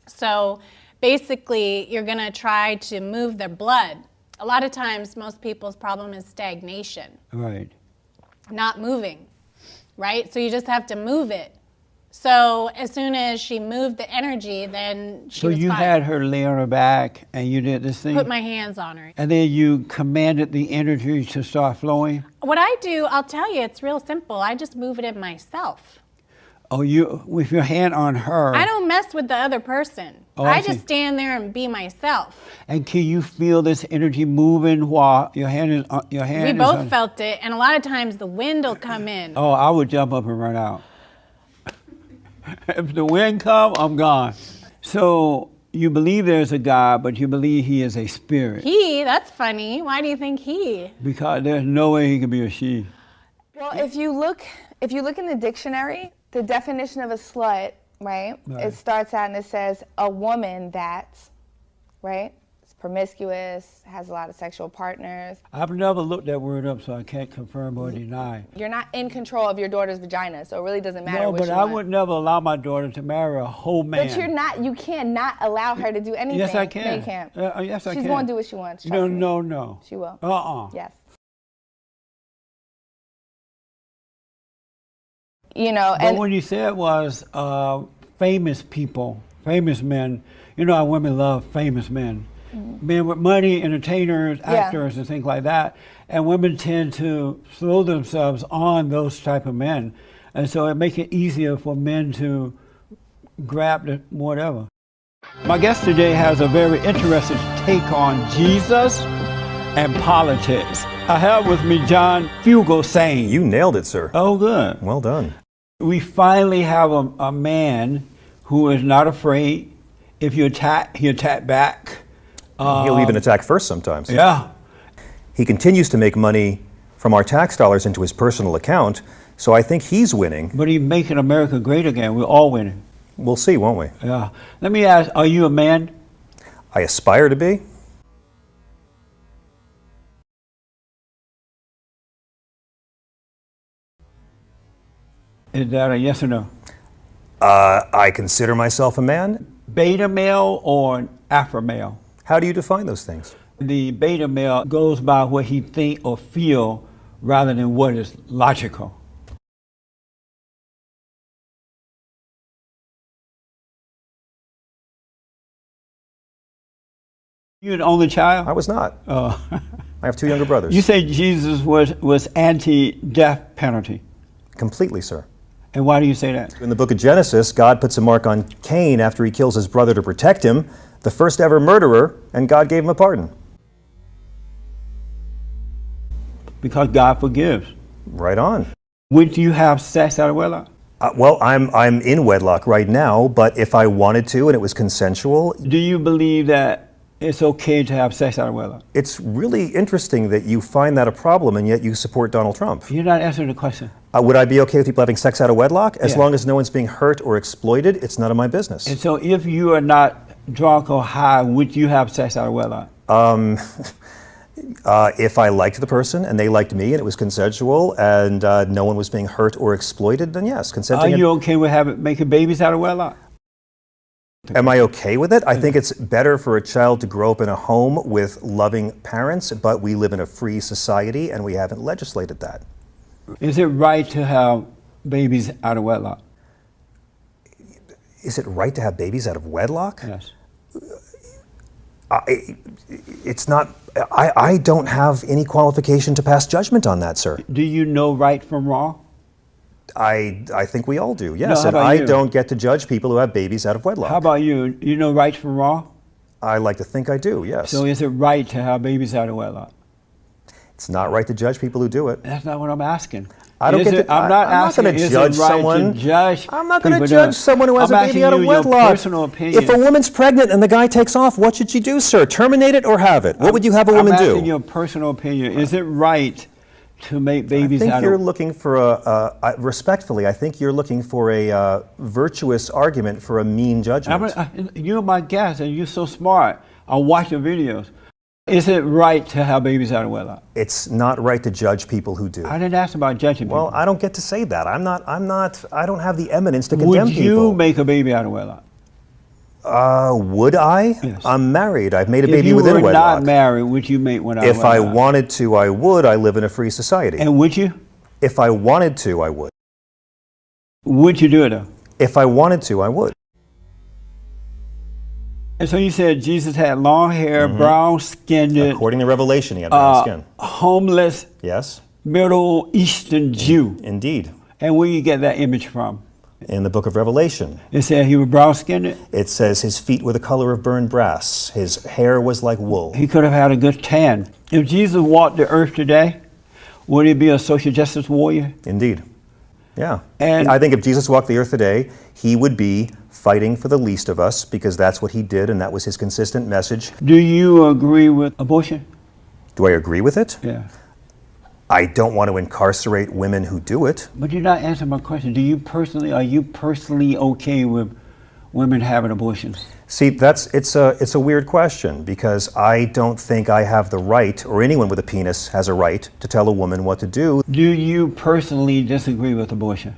[SPEAKER 4] So basically, you're going to try to move their blood. A lot of times, most people's problem is stagnation,
[SPEAKER 1] Right.
[SPEAKER 4] not moving, right? So you just have to move it. So as soon as she moved the energy, then she
[SPEAKER 1] So
[SPEAKER 4] was
[SPEAKER 1] you
[SPEAKER 4] fine.
[SPEAKER 1] had her lay on her back and you did this thing?
[SPEAKER 4] Put my hands on her.
[SPEAKER 1] And then you commanded the energy to start flowing?
[SPEAKER 4] What I do, I'll tell you, it's real simple. I just move it in myself.
[SPEAKER 1] Oh, you, with your hand on her.
[SPEAKER 4] I don't mess with the other person.
[SPEAKER 1] Oh, I
[SPEAKER 4] I just
[SPEAKER 1] see.
[SPEAKER 4] stand there and be myself.
[SPEAKER 1] And can you feel this energy moving while your hand is on your hand?
[SPEAKER 4] We
[SPEAKER 1] is
[SPEAKER 4] both
[SPEAKER 1] on-
[SPEAKER 4] felt it, and a lot of times the wind will come in.
[SPEAKER 1] Oh, I would jump up and run out. If the wind come, I'm gone. So you believe there's a God, but you believe he is a spirit.
[SPEAKER 4] That's funny. Why do you think he?
[SPEAKER 1] Because there's no way he can be a she.
[SPEAKER 5] Well, if you look in the dictionary, the definition of a slut, right?
[SPEAKER 1] Right.
[SPEAKER 5] It starts out and it says a woman that, right? It's promiscuous, has a lot of sexual partners.
[SPEAKER 1] I've never looked that word up, so I can't confirm or deny.
[SPEAKER 5] You're not in control of your daughter's vagina, so it really doesn't matter
[SPEAKER 1] No,
[SPEAKER 5] what
[SPEAKER 1] but
[SPEAKER 5] you
[SPEAKER 1] I
[SPEAKER 5] want.
[SPEAKER 1] would never allow my daughter to marry a whole man.
[SPEAKER 5] But you're not. You cannot allow her to do anything.
[SPEAKER 1] Yes, I
[SPEAKER 5] No,
[SPEAKER 1] can.
[SPEAKER 5] you can't.
[SPEAKER 1] Yes, I can.
[SPEAKER 5] She's going to do what she wants.
[SPEAKER 1] No,
[SPEAKER 5] trust me.
[SPEAKER 1] no.
[SPEAKER 5] She will.
[SPEAKER 1] Yes.
[SPEAKER 5] You know,
[SPEAKER 1] But
[SPEAKER 5] and
[SPEAKER 1] what you said was famous people, famous men. You know how women love famous men. Men with money, entertainers, actors, and things like that. And women tend to throw themselves on those type of men. And so it makes it easier for men to grab the whatever. My guest today has a very interesting take on Jesus and politics. I have with me John Fugelsang.
[SPEAKER 6] You nailed it, sir.
[SPEAKER 1] Oh, good.
[SPEAKER 6] Well done.
[SPEAKER 1] We finally have a man who is not afraid. If you attack, he attack back.
[SPEAKER 6] He'll even attack first sometimes.
[SPEAKER 1] Yeah.
[SPEAKER 6] He continues to make money from our tax dollars into his personal account, so I think he's winning.
[SPEAKER 1] But he's making America great again. We're all winning.
[SPEAKER 6] We'll see, won't we?
[SPEAKER 1] Yeah. Let me ask, are you a man?
[SPEAKER 6] I aspire to be.
[SPEAKER 1] Is that a yes or no?
[SPEAKER 6] I consider myself a man.
[SPEAKER 1] Beta male or alpha male?
[SPEAKER 6] How do you define those things?
[SPEAKER 1] The beta male goes by what he think or feel rather than what is logical. You're the only child?
[SPEAKER 6] I was not.
[SPEAKER 1] Oh.
[SPEAKER 6] I have two younger brothers.
[SPEAKER 1] You say Jesus was anti-death penalty.
[SPEAKER 6] Completely, sir.
[SPEAKER 1] And why do you say that?
[SPEAKER 6] In the book of Genesis, God puts a mark on Cain after he kills his brother to protect him, the first ever murderer, and God gave him a pardon.
[SPEAKER 1] Because God forgives.
[SPEAKER 6] Right on.
[SPEAKER 1] Would you have sex out of wedlock?
[SPEAKER 6] Well, I'm in wedlock right now, but if I wanted to and it was consensual,
[SPEAKER 1] Do you believe that it's okay to have sex out of wedlock?
[SPEAKER 6] it's really interesting that you find that a problem and yet you support Donald Trump.
[SPEAKER 1] You're not answering the question.
[SPEAKER 6] Would I be okay with people having sex out of wedlock? As
[SPEAKER 1] Yeah.
[SPEAKER 6] long as no one's being hurt or exploited, it's none of my business.
[SPEAKER 1] And so if you are not drunk or high, would you have sex out of wedlock?
[SPEAKER 6] If I liked the person and they liked me and it was consensual and no one was being hurt or exploited, then yes,
[SPEAKER 1] Are
[SPEAKER 6] consenting.
[SPEAKER 1] you okay with making babies out of wedlock?
[SPEAKER 6] Am I okay with it? I think it's better for a child to grow up in a home with loving parents, but we live in a free society and we haven't legislated that.
[SPEAKER 1] Is it right to have babies out of wedlock?
[SPEAKER 6] Is it right to have babies out of wedlock?
[SPEAKER 1] Yes.
[SPEAKER 6] It's not. I don't have any qualification to pass judgment on that, sir.
[SPEAKER 1] Do you know right from wrong?
[SPEAKER 6] I think we all do, yes.
[SPEAKER 1] how
[SPEAKER 6] And
[SPEAKER 1] about
[SPEAKER 6] I
[SPEAKER 1] you?
[SPEAKER 6] don't get to judge people who have babies out of wedlock.
[SPEAKER 1] How about you? You know right from wrong?
[SPEAKER 6] I like to think I do, yes.
[SPEAKER 1] So is it right to have babies out of wedlock?
[SPEAKER 6] It's not right to judge people who do it.
[SPEAKER 1] That's not what I'm asking.
[SPEAKER 6] I don't
[SPEAKER 1] Is
[SPEAKER 6] get
[SPEAKER 1] it-
[SPEAKER 6] to.
[SPEAKER 1] I'm not asking.
[SPEAKER 6] going to
[SPEAKER 1] is
[SPEAKER 6] judge
[SPEAKER 1] it right
[SPEAKER 6] someone.
[SPEAKER 1] To judge
[SPEAKER 6] I'm not going to
[SPEAKER 1] people
[SPEAKER 6] judge
[SPEAKER 1] that-
[SPEAKER 6] someone who has
[SPEAKER 1] I'm
[SPEAKER 6] a baby
[SPEAKER 1] asking
[SPEAKER 6] out of
[SPEAKER 1] you your
[SPEAKER 6] wedlock.
[SPEAKER 1] personal opinion.
[SPEAKER 6] If a woman's pregnant and the guy takes off, what should she do, sir? Terminate it or have it? What would you have a woman
[SPEAKER 1] I'm
[SPEAKER 6] do?
[SPEAKER 1] asking your personal opinion. Is it right to make babies
[SPEAKER 6] I think
[SPEAKER 1] out
[SPEAKER 6] you're
[SPEAKER 1] of?
[SPEAKER 6] looking for respectfully, I think you're looking for a virtuous argument for a mean judgment.
[SPEAKER 1] You're my guest, and you're so smart. I watch your videos. Is it right to have babies out of wedlock?
[SPEAKER 6] It's not right to judge people who do.
[SPEAKER 1] I didn't ask about judging people.
[SPEAKER 6] Well, I don't get to say that. I don't have the eminence to condemn
[SPEAKER 1] Would you
[SPEAKER 6] people.
[SPEAKER 1] make a baby out of wedlock?
[SPEAKER 6] Would I?
[SPEAKER 1] Yes.
[SPEAKER 6] I'm married. I've made a
[SPEAKER 1] If
[SPEAKER 6] baby
[SPEAKER 1] you
[SPEAKER 6] within
[SPEAKER 1] were
[SPEAKER 6] wedlock.
[SPEAKER 1] not married, would you mate without
[SPEAKER 6] If I
[SPEAKER 1] wedlock?
[SPEAKER 6] wanted to, I would. I live in a free society.
[SPEAKER 1] And would you?
[SPEAKER 6] If I wanted to, I would.
[SPEAKER 1] Would you do it though?
[SPEAKER 6] If I wanted to, I would.
[SPEAKER 1] And so you said Jesus had long hair, brown skinned,
[SPEAKER 6] According to Revelation, he had brown skin.
[SPEAKER 1] homeless,
[SPEAKER 6] Yes,
[SPEAKER 1] Middle Eastern Jew.
[SPEAKER 6] indeed.
[SPEAKER 1] And where you get that image from?
[SPEAKER 6] In the book of Revelation,
[SPEAKER 1] It said he was brown skinned.
[SPEAKER 6] it says his feet were the color of burned brass. His hair was like wool.
[SPEAKER 1] He could have had a good tan. If Jesus walked the earth today, would he be a social justice warrior?
[SPEAKER 6] Indeed. Yeah.
[SPEAKER 1] And-
[SPEAKER 6] I think if Jesus walked the earth today, he would be fighting for the least of us because that's what he did and that was his consistent message.
[SPEAKER 1] Do you agree with abortion?
[SPEAKER 6] Do I agree with it?
[SPEAKER 1] Yeah.
[SPEAKER 6] I don't want to incarcerate women who do it.
[SPEAKER 1] But you're not answering my question. Are you personally okay with women having abortions?
[SPEAKER 6] See, it's a weird question because I don't think I have the right, or anyone with a penis has a right, to tell a woman what to do.
[SPEAKER 1] Do you personally disagree with abortion?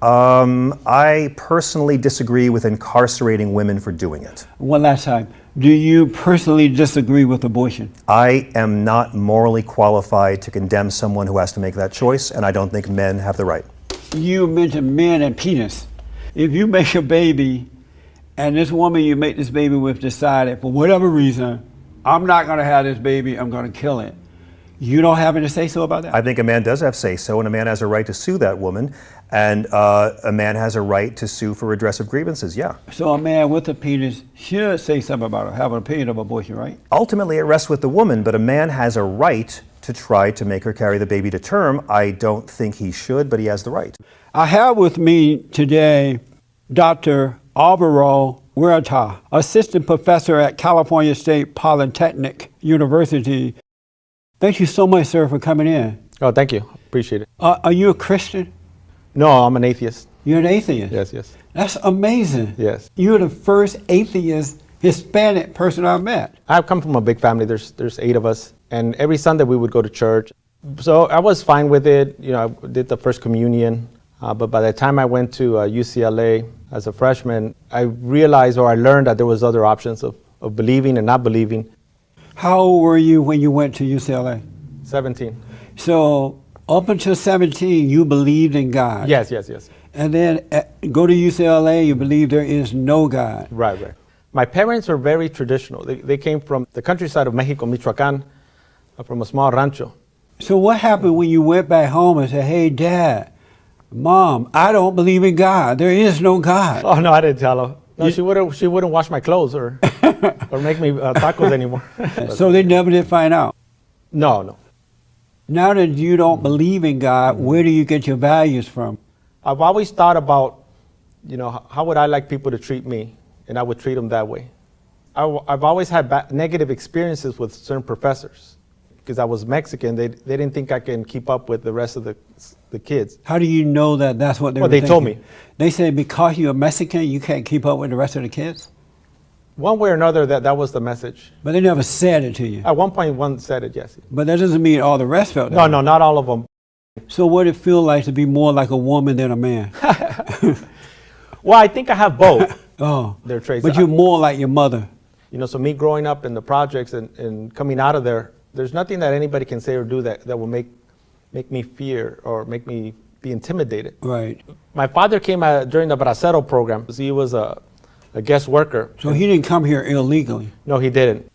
[SPEAKER 6] I personally disagree with incarcerating women for doing it.
[SPEAKER 1] One last time. Do you personally disagree with abortion?
[SPEAKER 6] I am not morally qualified to condemn someone who has to make that choice, and I don't think men have the right.
[SPEAKER 1] You mentioned men and penis. If you make a baby and this woman you make this baby with decided for whatever reason, I'm not going to have this baby, I'm going to kill it. You don't have any say so about that?
[SPEAKER 6] I think a man does have say-so, and a man has a right to sue that woman, and a man has a right to sue for redress of grievances, yeah.
[SPEAKER 1] So a man with a penis should say something about it, have an opinion of abortion, right?
[SPEAKER 6] Ultimately, it rests with the woman, but a man has a right to try to make her carry the baby to term. I don't think he should, but he has the right.
[SPEAKER 1] I have with me today Dr. Alvaro Huerta, assistant professor at California State Polytechnic University. Thank you so much, sir, for coming in.
[SPEAKER 7] Oh, thank you. Appreciate it.
[SPEAKER 1] Are you a Christian?
[SPEAKER 7] No, I'm an atheist.
[SPEAKER 1] You're an atheist?
[SPEAKER 7] Yes, yes.
[SPEAKER 1] That's amazing.
[SPEAKER 7] Yes.
[SPEAKER 1] You're the first atheist Hispanic person I've met.
[SPEAKER 7] I've come from a big family. There's 8 of us, and every Sunday we would go to church. So I was fine with it. You know, I did the first communion. But by the time I went to UCLA as a freshman, I realized or I learned that there was other options of believing and not believing.
[SPEAKER 1] How old were you when you went to UCLA?
[SPEAKER 7] 17.
[SPEAKER 1] So up until 17, you believed in God.
[SPEAKER 7] Yes, yes, yes.
[SPEAKER 1] And then go to UCLA, you believe there is no God.
[SPEAKER 7] Right, right. My parents were very traditional. They came from the countryside of Mexico, Michoacan, from a small rancho.
[SPEAKER 1] So what happened when you went back home and said, hey, Dad, Mom, I don't believe in God. There is no God.
[SPEAKER 7] Oh, no, I didn't tell her. No, she wouldn't wash my clothes or make me tacos anymore.
[SPEAKER 1] So they never did find out.
[SPEAKER 7] No, no.
[SPEAKER 1] Now that you don't believe in God, where do you get your values from?
[SPEAKER 7] I've always thought about, you know, how would I like people to treat me? And I would treat them that way. I've always had negative experiences with certain professors. Because I was Mexican, they didn't think I can keep up with the rest of the kids.
[SPEAKER 1] How do you know that that's what they were
[SPEAKER 7] Well, they told
[SPEAKER 1] thinking?
[SPEAKER 7] me.
[SPEAKER 1] They said because you're Mexican, you can't keep up with the rest of the kids?
[SPEAKER 7] One way or another, that was the message.
[SPEAKER 1] But they never said it to you.
[SPEAKER 7] At one point, one said it, yes.
[SPEAKER 1] But that doesn't mean all the rest felt that
[SPEAKER 7] No,
[SPEAKER 1] way.
[SPEAKER 7] no, not all of them.
[SPEAKER 1] So what did it feel like to be more like a woman than a man?
[SPEAKER 7] Well, I think I have both.
[SPEAKER 1] Oh,
[SPEAKER 7] Their traits.
[SPEAKER 1] but you're more like your mother.
[SPEAKER 7] You know, so me growing up in the projects and coming out of there, there's nothing that anybody can say or do that will make me fear or make me be intimidated.
[SPEAKER 1] Right.
[SPEAKER 7] My father came during the Bracero program. He was a guest worker.
[SPEAKER 1] So he didn't come here illegally.
[SPEAKER 7] No, he didn't.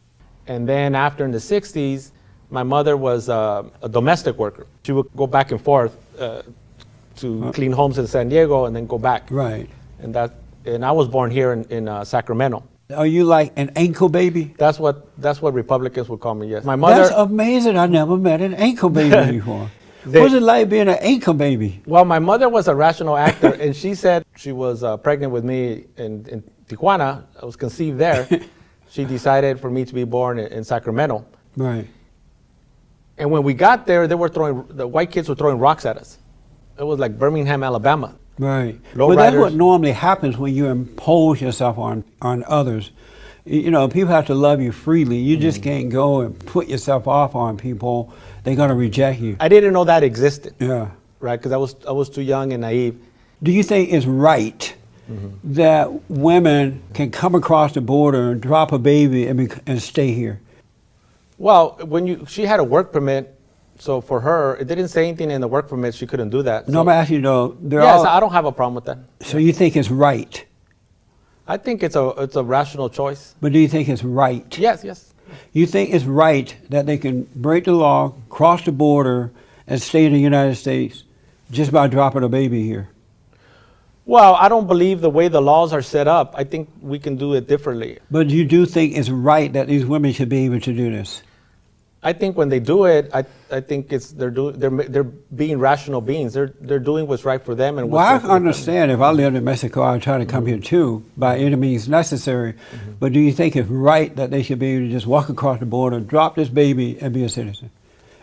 [SPEAKER 7] And then after in the 60s, my mother was a domestic worker. She would go back and forth to clean homes in San Diego and then go back.
[SPEAKER 1] Right.
[SPEAKER 7] And I was born here in Sacramento.
[SPEAKER 1] Are you like an ankle baby?
[SPEAKER 7] That's what Republicans would call me, yes. My mother.
[SPEAKER 1] That's amazing. I never met an ankle baby before. What's it like being an ankle baby?
[SPEAKER 7] Well, my mother was a rational actor, and she said she was pregnant with me in Tijuana. I was conceived there. She decided for me to be born in Sacramento.
[SPEAKER 1] Right.
[SPEAKER 7] And when we got there, the white kids were throwing rocks at us. It was like Birmingham, Alabama.
[SPEAKER 1] Right.
[SPEAKER 7] Low
[SPEAKER 1] But that's
[SPEAKER 7] riders.
[SPEAKER 1] what normally happens when you impose yourself on others. You know, people have to love you freely. You just can't go and put yourself off on people. They're going to reject you.
[SPEAKER 7] I didn't know that existed,
[SPEAKER 1] Yeah.
[SPEAKER 7] right? Because I was too young and naive.
[SPEAKER 1] Do you think it's right that women can come across the border and drop a baby and stay here?
[SPEAKER 7] Well, she had a work permit, so for her, it didn't say anything in the work permit she couldn't do that.
[SPEAKER 1] No,
[SPEAKER 7] So,
[SPEAKER 1] I'm asking you though.
[SPEAKER 7] yes, I don't have a problem with that.
[SPEAKER 1] So you think it's right,
[SPEAKER 7] I think it's a rational choice.
[SPEAKER 1] but do you think it's right?
[SPEAKER 7] Yes, yes.
[SPEAKER 1] You think it's right that they can break the law, cross the border, and stay in the United States just by dropping a baby here?
[SPEAKER 7] Well, I don't believe the way the laws are set up. I think we can do it differently.
[SPEAKER 1] But you do think it's right that these women should be able to do this?
[SPEAKER 7] I think when they do it, I think they're being rational beings. They're doing what's right for them and
[SPEAKER 1] Well,
[SPEAKER 7] what's
[SPEAKER 1] I
[SPEAKER 7] right for the
[SPEAKER 1] understand if I lived in Mexico, I'd try to come here too by any means necessary. But do you think it's right that they should be able to just walk across the border, drop this baby, and be a citizen,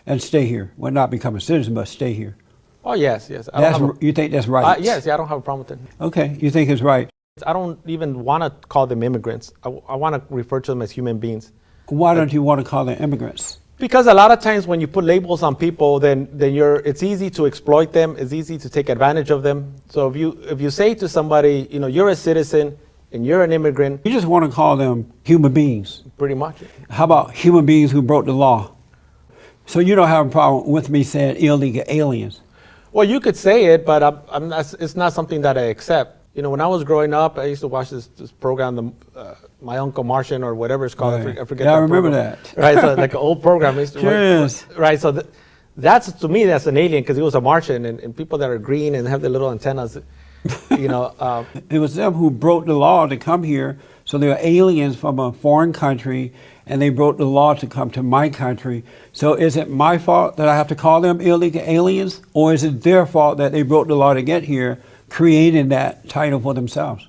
[SPEAKER 1] and stay here? Well, not become a citizen, but stay here.
[SPEAKER 7] Oh, yes, yes. I don't have
[SPEAKER 1] You think that's right?
[SPEAKER 7] yes, yeah, I don't have a problem with it.
[SPEAKER 1] Okay, you think it's right.
[SPEAKER 7] I don't even want to call them immigrants. I want to refer to them as human beings.
[SPEAKER 1] Why don't you want to call them immigrants?
[SPEAKER 7] Because a lot of times when you put labels on people, then it's easy to exploit them. It's easy to take advantage of them. So if you say to somebody, you're a citizen and you're an immigrant,
[SPEAKER 1] You just want to call them human beings.
[SPEAKER 7] pretty much.
[SPEAKER 1] How about human beings who broke the law? So you don't have a problem with me saying illegal aliens?
[SPEAKER 7] Well, you could say it, but it's not something that I accept. When I was growing up, I used to watch this program, My Uncle Martian or whatever it's called.
[SPEAKER 1] Right.
[SPEAKER 7] I forget.
[SPEAKER 1] Yeah, I
[SPEAKER 7] that
[SPEAKER 1] remember
[SPEAKER 7] program.
[SPEAKER 1] that.
[SPEAKER 7] Right, so like an old program. I used to
[SPEAKER 1] Yes.
[SPEAKER 7] Right, so that's, to me, that's an alien because he was a Martian, and people that are green and have the little antennas,
[SPEAKER 1] It was them who broke the law to come here. So they were aliens from a foreign country, and they broke the law to come to my country. So is it my fault that I have to call them illegal aliens, or is it their fault that they broke the law to get here, creating that title for themselves?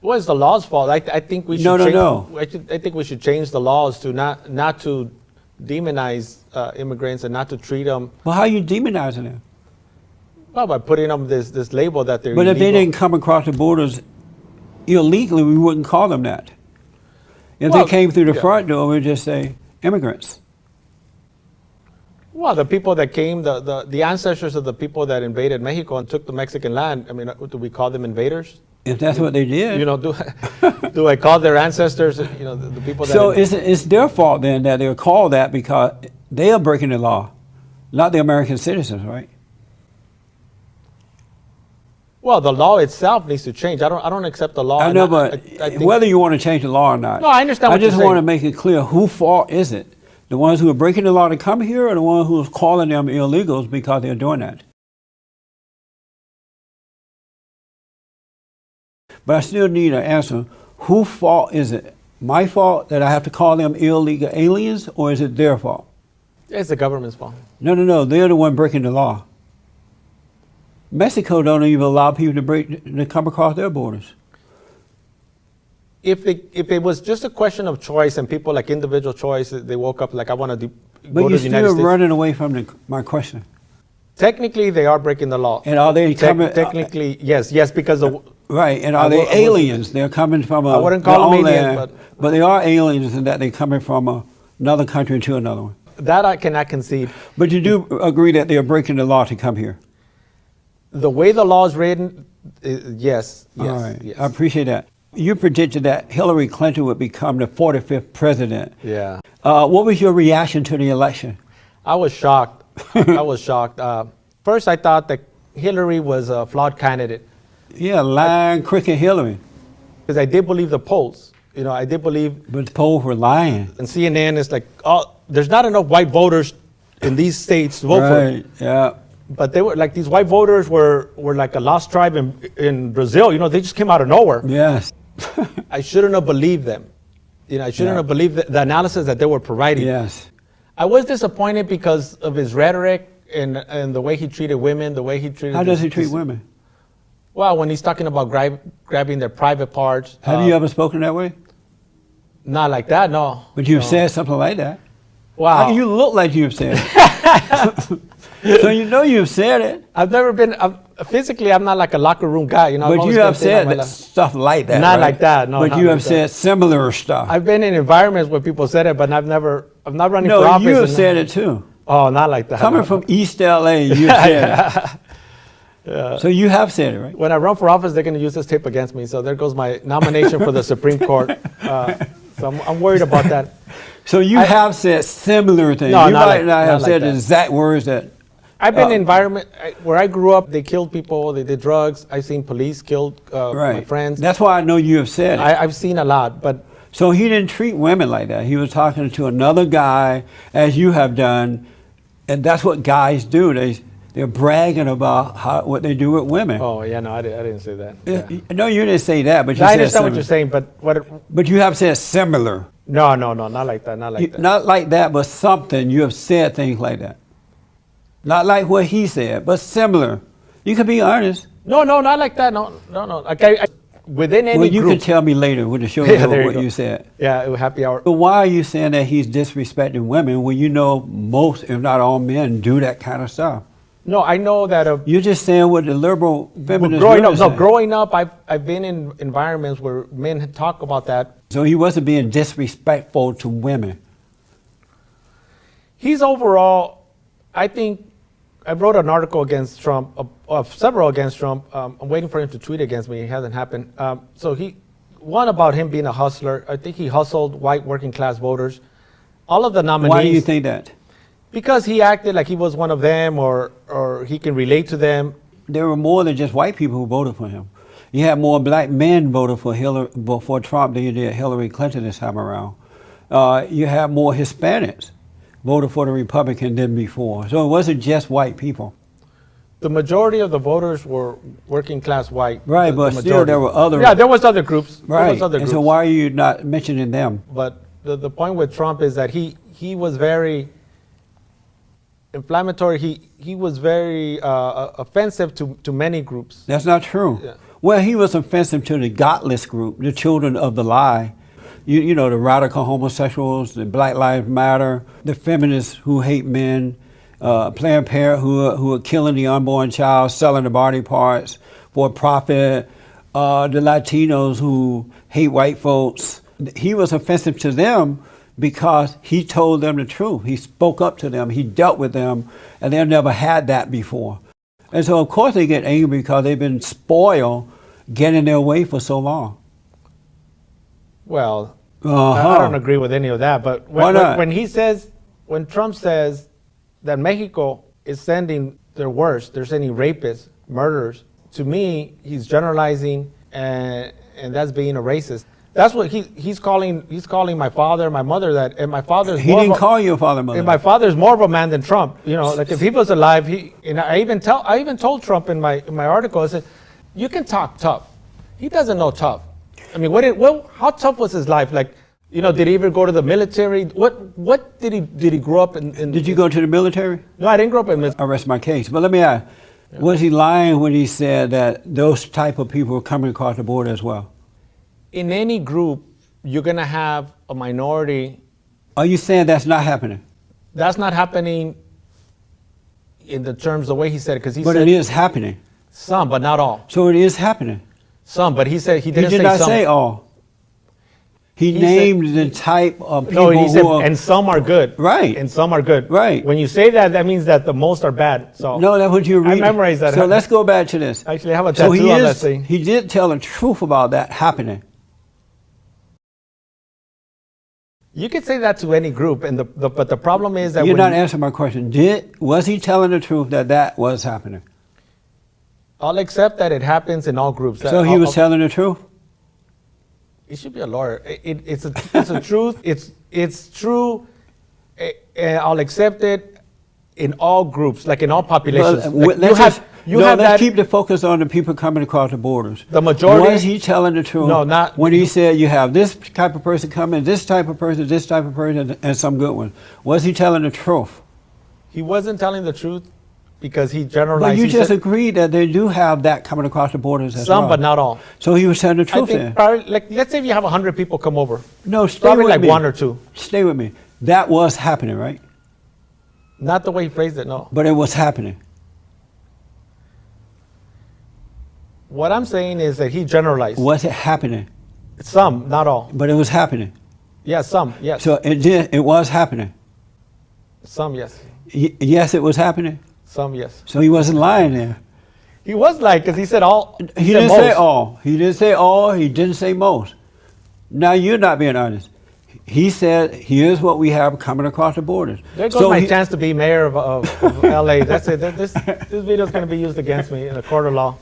[SPEAKER 7] Well, it's the law's fault. I think we should
[SPEAKER 1] No, no,
[SPEAKER 7] change,
[SPEAKER 1] no.
[SPEAKER 7] I think we should change the laws to not to demonize immigrants and not to treat them,
[SPEAKER 1] Well, how are you demonizing them?
[SPEAKER 7] well, by putting them this label that they're
[SPEAKER 1] But if they
[SPEAKER 7] illegal.
[SPEAKER 1] didn't come across the borders illegally, we wouldn't call them that. If
[SPEAKER 7] Well,
[SPEAKER 1] they came through the
[SPEAKER 7] yeah.
[SPEAKER 1] front door, we'd just say immigrants.
[SPEAKER 7] Well, the people that came, the ancestors of the people that invaded Mexico and took the Mexican land, I mean, do we call them invaders?
[SPEAKER 1] If that's what they did.
[SPEAKER 7] Do I call their ancestors, the people that...
[SPEAKER 1] So it's their fault then that they're called that because they are breaking the law, not the American citizens, right?
[SPEAKER 7] Well, the law itself needs to change. I don't accept the law.
[SPEAKER 1] I
[SPEAKER 7] and
[SPEAKER 1] know, but
[SPEAKER 7] I think-
[SPEAKER 1] whether you want to change the law or not.
[SPEAKER 7] No, I understand
[SPEAKER 1] I
[SPEAKER 7] what you're
[SPEAKER 1] just want to
[SPEAKER 7] saying.
[SPEAKER 1] make it clear, whose fault is it? The ones who are breaking the law to come here, or the ones who are calling them illegals because they're doing that? But I still need an answer. Whose fault is it? My fault that I have to call them illegal aliens, or is it their fault?
[SPEAKER 7] It's the government's fault.
[SPEAKER 1] No. They're the one breaking the law. Mexico don't even allow people to come across their borders.
[SPEAKER 7] If it was just a question of choice and people like individual choice, they woke up like, I want to
[SPEAKER 1] But
[SPEAKER 7] go to
[SPEAKER 1] you're
[SPEAKER 7] the United
[SPEAKER 1] still
[SPEAKER 7] States.
[SPEAKER 1] running away from my question.
[SPEAKER 7] Technically, they are breaking the law.
[SPEAKER 1] And are they coming?
[SPEAKER 7] Technically, yes, because the...
[SPEAKER 1] Right, and
[SPEAKER 7] I
[SPEAKER 1] are they
[SPEAKER 7] wouldn't-
[SPEAKER 1] aliens? They're coming from
[SPEAKER 7] I wouldn't call
[SPEAKER 1] their
[SPEAKER 7] them
[SPEAKER 1] own
[SPEAKER 7] aliens,
[SPEAKER 1] land, but they are aliens in that they're coming from another country to another one.
[SPEAKER 7] That I cannot concede.
[SPEAKER 1] But you do agree that they are breaking the law to come here?
[SPEAKER 7] The way the law is written, yes.
[SPEAKER 1] All right,
[SPEAKER 7] yes.
[SPEAKER 1] I appreciate that. You predicted that Hillary Clinton would become the 45th president.
[SPEAKER 7] Yeah.
[SPEAKER 1] What was your reaction to the election?
[SPEAKER 7] I was shocked. I was shocked. First, I thought that Hillary was a flawed candidate
[SPEAKER 1] Yeah, lying, cricket Hillary.
[SPEAKER 7] because I did believe the polls. I did believe,
[SPEAKER 1] But the polls were lying.
[SPEAKER 7] and CNN is like, oh, there's not enough white voters in these states to vote for.
[SPEAKER 1] Right, yeah.
[SPEAKER 7] But they were like, these white voters were like a lost tribe in Brazil. They just came out of nowhere.
[SPEAKER 1] Yes.
[SPEAKER 7] I shouldn't have believed them. I shouldn't have believed the analysis that they were providing.
[SPEAKER 1] Yes.
[SPEAKER 7] I was disappointed because of his rhetoric and the way he treated women, the way he treated...
[SPEAKER 1] How does he treat women?
[SPEAKER 7] Well, when he's talking about grabbing their private parts.
[SPEAKER 1] Have you ever spoken that way?
[SPEAKER 7] Not like that, no.
[SPEAKER 1] But you've
[SPEAKER 7] No.
[SPEAKER 1] said something like that.
[SPEAKER 7] Wow.
[SPEAKER 1] You look like you've said it. So you've said it.
[SPEAKER 7] I've never been... physically, I'm not like a locker room guy. I'm
[SPEAKER 1] But
[SPEAKER 7] always
[SPEAKER 1] you
[SPEAKER 7] gonna
[SPEAKER 1] have
[SPEAKER 7] stay on
[SPEAKER 1] said
[SPEAKER 7] my
[SPEAKER 1] that
[SPEAKER 7] left.
[SPEAKER 1] stuff like that.
[SPEAKER 7] Not
[SPEAKER 1] right?
[SPEAKER 7] like that, no,
[SPEAKER 1] But
[SPEAKER 7] not
[SPEAKER 1] you
[SPEAKER 7] like
[SPEAKER 1] have said similar stuff.
[SPEAKER 7] I've been in environments where people said it, but I'm not running for
[SPEAKER 1] No,
[SPEAKER 7] office.
[SPEAKER 1] you have said it too.
[SPEAKER 7] Oh, not like that.
[SPEAKER 1] Coming
[SPEAKER 7] no.
[SPEAKER 1] from East LA, you said it. So you have said it, right?
[SPEAKER 7] When I run for office, they're going to use this tape against me. So there goes my nomination for the Supreme Court. So I'm worried about that.
[SPEAKER 1] So you have said similar things.
[SPEAKER 7] No,
[SPEAKER 1] you
[SPEAKER 7] not
[SPEAKER 1] might
[SPEAKER 7] like-
[SPEAKER 1] not have
[SPEAKER 7] not like
[SPEAKER 1] said
[SPEAKER 7] that.
[SPEAKER 1] the exact words that.
[SPEAKER 7] I've been in environment where I grew up. They killed people. They did drugs. I've seen police killed my
[SPEAKER 1] Right.
[SPEAKER 7] friends.
[SPEAKER 1] That's why I know you have said it.
[SPEAKER 7] I've seen a lot, but
[SPEAKER 1] So he didn't treat women like that. He was talking to another guy, as you have done, and that's what guys do. They're bragging about what they do with women.
[SPEAKER 7] oh yeah, no, I didn't say that. Yeah.
[SPEAKER 1] No, you didn't say that, but you
[SPEAKER 7] I
[SPEAKER 1] said
[SPEAKER 7] understand what
[SPEAKER 1] similar.
[SPEAKER 7] you're saying, but
[SPEAKER 1] But you have said similar.
[SPEAKER 7] no, not like that, not like that.
[SPEAKER 1] Not like that, but something. You have said things like that. Not like what he said, but similar. You can be honest.
[SPEAKER 7] No, not like that. No. Okay, within any
[SPEAKER 1] Well, you
[SPEAKER 7] group.
[SPEAKER 1] can tell me later when the show
[SPEAKER 7] Yeah,
[SPEAKER 1] is
[SPEAKER 7] there
[SPEAKER 1] over
[SPEAKER 7] you
[SPEAKER 1] what
[SPEAKER 7] go.
[SPEAKER 1] you said.
[SPEAKER 7] Yeah, it was happy hour.
[SPEAKER 1] But why are you saying that he's disrespecting women when you know most, if not all men, do that kind of stuff?
[SPEAKER 7] No, I know that.
[SPEAKER 1] You're just saying what the liberal feminists
[SPEAKER 7] Growing
[SPEAKER 1] women
[SPEAKER 7] up, no,
[SPEAKER 1] say.
[SPEAKER 7] growing up, I've been in environments where men talk about that.
[SPEAKER 1] So he wasn't being disrespectful to women.
[SPEAKER 7] He's overall, I think, I wrote an article against Trump, several against Trump. I'm waiting for him to tweet against me. It hasn't happened. One about him being a hustler. I think he hustled white working class voters. All of the nominees.
[SPEAKER 1] Why do you think that?
[SPEAKER 7] Because he acted like he was one of them, or he can relate to them.
[SPEAKER 1] There were more than just white people who voted for him. You had more black men voted for Trump than you did Hillary Clinton this time around. You had more Hispanics voted for the Republican than before. So it wasn't just white people.
[SPEAKER 7] The majority of the voters were working class white.
[SPEAKER 1] Right, but
[SPEAKER 7] the
[SPEAKER 1] still
[SPEAKER 7] majority.
[SPEAKER 1] there were other.
[SPEAKER 7] Yeah, there was other groups. There
[SPEAKER 1] Right.
[SPEAKER 7] was other
[SPEAKER 1] And
[SPEAKER 7] groups.
[SPEAKER 1] so why are you not mentioning them?
[SPEAKER 7] But the point with Trump is that he was very inflammatory. He was very offensive to many groups.
[SPEAKER 1] That's not true.
[SPEAKER 7] Yeah.
[SPEAKER 1] Well, he was offensive to the godless group, the children of the lie. You know, the radical homosexuals, the Black Lives Matter, the feminists who hate men, Planned Parenthood who are killing the unborn child, selling the body parts for profit, the Latinos who hate white folks. He was offensive to them because he told them the truth. He spoke up to them. He dealt with them, and they've never had that before. And so, of course, they get angry because they've been spoiled getting their way for so long.
[SPEAKER 7] Well,
[SPEAKER 1] Uh-huh.
[SPEAKER 7] I don't agree with any of that. But
[SPEAKER 1] Why not?
[SPEAKER 7] when Trump says that Mexico is sending their worst, they're sending rapists, murderers, to me, he's generalizing, and that's being a racist. That's what he's calling my father, my mother that, and my father's
[SPEAKER 1] He
[SPEAKER 7] more
[SPEAKER 1] didn't
[SPEAKER 7] of a-
[SPEAKER 1] call you a father, mother.
[SPEAKER 7] And my father's more of a man than Trump. You know, like if he was alive, I even told Trump in my article, I said, you can talk tough. He doesn't know tough. I mean, how tough was his life? Like, you know, did he ever go to the military? What did he grow up in?
[SPEAKER 1] Did you go to the military?
[SPEAKER 7] No, I didn't grow up in military.
[SPEAKER 1] I rest my case. But let me ask, was he lying when he said that those type of people were coming across the border as well?
[SPEAKER 7] In any group, you're gonna have a minority.
[SPEAKER 1] Are you saying that's not happening?
[SPEAKER 7] That's not happening in the terms the way he said it, because he
[SPEAKER 1] But
[SPEAKER 7] said
[SPEAKER 1] it is happening.
[SPEAKER 7] some, but not all.
[SPEAKER 1] So it is happening.
[SPEAKER 7] Some, but he said he
[SPEAKER 1] He
[SPEAKER 7] didn't
[SPEAKER 1] did
[SPEAKER 7] say
[SPEAKER 1] not
[SPEAKER 7] some.
[SPEAKER 1] say all. He
[SPEAKER 7] He
[SPEAKER 1] named the type of people
[SPEAKER 7] No, he said,
[SPEAKER 1] who are...
[SPEAKER 7] and some are good.
[SPEAKER 1] Right.
[SPEAKER 7] And some are good.
[SPEAKER 1] Right.
[SPEAKER 7] When you say that, that means that the most are bad. So
[SPEAKER 1] No, that's what you read.
[SPEAKER 7] I memorized that.
[SPEAKER 1] So let's go back to this.
[SPEAKER 7] Actually, I have a
[SPEAKER 1] So
[SPEAKER 7] tattoo on that thing.
[SPEAKER 1] he did tell the truth about that happening.
[SPEAKER 7] You could say that to any group, and but the problem is that
[SPEAKER 1] You're
[SPEAKER 7] when
[SPEAKER 1] not answering my question. Was he telling the truth that was happening?
[SPEAKER 7] I'll accept that it happens in all groups.
[SPEAKER 1] So he was telling the truth?
[SPEAKER 7] He should be a lawyer. It's a truth. It's true. I'll accept it in all groups, like in all populations. Like
[SPEAKER 1] let's keep the focus on the people coming across the borders.
[SPEAKER 7] The majority-
[SPEAKER 1] Was he telling the truth?
[SPEAKER 7] No, not-
[SPEAKER 1] when he said you have this type of person coming, this type of person, and some good ones. Was he telling the truth?
[SPEAKER 7] He wasn't telling the truth because he generalized.
[SPEAKER 1] But you
[SPEAKER 7] He
[SPEAKER 1] just
[SPEAKER 7] said
[SPEAKER 1] agreed that they do have that coming across the borders as
[SPEAKER 7] some,
[SPEAKER 1] well.
[SPEAKER 7] but not all.
[SPEAKER 1] So he was telling the
[SPEAKER 7] I
[SPEAKER 1] truth
[SPEAKER 7] think
[SPEAKER 1] then.
[SPEAKER 7] probably, like, let's say if you have 100 people come over,
[SPEAKER 1] No, stay
[SPEAKER 7] probably
[SPEAKER 1] with
[SPEAKER 7] like
[SPEAKER 1] me.
[SPEAKER 7] one or two.
[SPEAKER 1] Stay with me. That was happening, right?
[SPEAKER 7] Not the way he phrased it. No.
[SPEAKER 1] But it was happening.
[SPEAKER 7] What I'm saying is that he generalized.
[SPEAKER 1] Was it happening?
[SPEAKER 7] Some, not all.
[SPEAKER 1] But it was happening.
[SPEAKER 7] Yeah, some. Yes.
[SPEAKER 1] So it was happening.
[SPEAKER 7] Some, yes.
[SPEAKER 1] Yes, it was happening.
[SPEAKER 7] Some, yes.
[SPEAKER 1] So he wasn't lying there.
[SPEAKER 7] He was like, because he said all.
[SPEAKER 1] He
[SPEAKER 7] said
[SPEAKER 1] didn't say
[SPEAKER 7] most.
[SPEAKER 1] all. He didn't say all. He didn't say most. Now you're not being honest. He said, "Here's what we have coming across the borders."
[SPEAKER 7] There goes my chance to be mayor of LA. That's it. This video is going to be used against me in a court of law.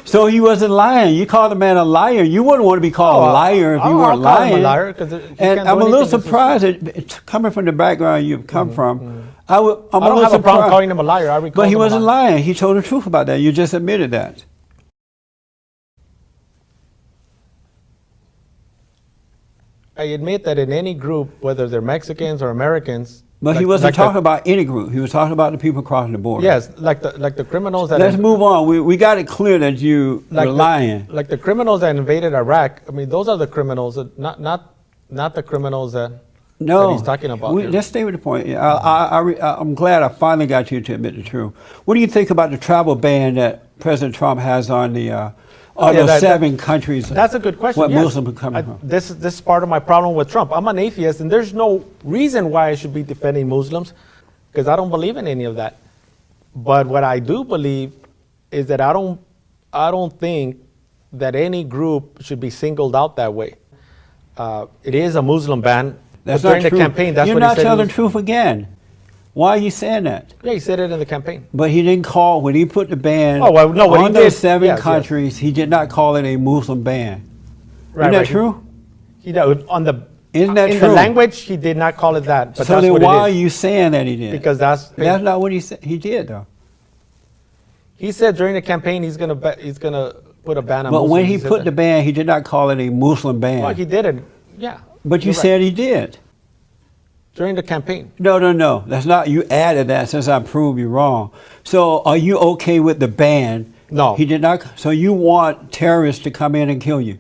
[SPEAKER 1] So he wasn't lying. You called the man a liar. You wouldn't want to be called a liar if you weren't
[SPEAKER 7] I'll call him
[SPEAKER 1] lying.
[SPEAKER 7] a liar, 'cause he
[SPEAKER 1] And
[SPEAKER 7] can't do
[SPEAKER 1] I'm a little
[SPEAKER 7] anything.
[SPEAKER 1] surprised that it's coming from the background you've come from. I'm
[SPEAKER 7] I
[SPEAKER 1] a
[SPEAKER 7] don't
[SPEAKER 1] little
[SPEAKER 7] have a problem
[SPEAKER 1] surprised.
[SPEAKER 7] calling him a liar. I recall
[SPEAKER 1] But he
[SPEAKER 7] him a
[SPEAKER 1] wasn't
[SPEAKER 7] liar.
[SPEAKER 1] lying. He told the truth about that. You just admitted that.
[SPEAKER 7] I admit that in any group, whether they're Mexicans or Americans.
[SPEAKER 1] But he wasn't talking about any group. He was talking about the people crossing the border.
[SPEAKER 7] Yes, like the criminals that.
[SPEAKER 1] Let's move on. We got it clear that you were lying.
[SPEAKER 7] Like the criminals that invaded Iraq. I mean, those are the criminals, not the criminals that he's talking about.
[SPEAKER 1] Let's stay with the point. I'm glad I finally got you to admit the truth. What do you think about the travel ban that President Trump has on the those 7 countries?
[SPEAKER 7] That's a good question.
[SPEAKER 1] What
[SPEAKER 7] yes.
[SPEAKER 1] Muslims are coming from?
[SPEAKER 7] This is part of my problem with Trump. I'm an atheist, and there's no reason why I should be defending Muslims, because I don't believe in any of that. But what I do believe is that I don't think that any group should be singled out that way. It is a Muslim ban.
[SPEAKER 1] That's
[SPEAKER 7] but
[SPEAKER 1] not
[SPEAKER 7] during
[SPEAKER 1] true.
[SPEAKER 7] the campaign, that's
[SPEAKER 1] You're
[SPEAKER 7] what he
[SPEAKER 1] not
[SPEAKER 7] said.
[SPEAKER 1] telling the truth again. Why are you saying that?
[SPEAKER 7] Yeah, he said it in the campaign.
[SPEAKER 1] But he didn't call, when he put the ban
[SPEAKER 7] Oh, well, no, what he
[SPEAKER 1] on those
[SPEAKER 7] did-
[SPEAKER 1] 7
[SPEAKER 7] yes, yes.
[SPEAKER 1] countries, he did not call it a Muslim ban.
[SPEAKER 7] Right,
[SPEAKER 1] Isn't that
[SPEAKER 7] right.
[SPEAKER 1] true?
[SPEAKER 7] He on the
[SPEAKER 1] Isn't that
[SPEAKER 7] in
[SPEAKER 1] true?
[SPEAKER 7] the language he did not call it that. But
[SPEAKER 1] So
[SPEAKER 7] that's
[SPEAKER 1] then
[SPEAKER 7] what
[SPEAKER 1] why
[SPEAKER 7] it
[SPEAKER 1] are
[SPEAKER 7] is.
[SPEAKER 1] you saying that he did?
[SPEAKER 7] Because that's
[SPEAKER 1] not what he said. He did though.
[SPEAKER 7] he said during the campaign he's gonna put a ban on.
[SPEAKER 1] But when
[SPEAKER 7] Muslims.
[SPEAKER 1] he
[SPEAKER 7] said
[SPEAKER 1] put
[SPEAKER 7] that.
[SPEAKER 1] the ban, he did not call it a Muslim ban.
[SPEAKER 7] Well, he didn't. Yeah.
[SPEAKER 1] But you
[SPEAKER 7] You're right.
[SPEAKER 1] said he did.
[SPEAKER 7] During the campaign.
[SPEAKER 1] No. That's not, you added that since I proved you wrong. So are you okay with the ban?
[SPEAKER 7] No.
[SPEAKER 1] He did not. So you want terrorists to come in and kill you?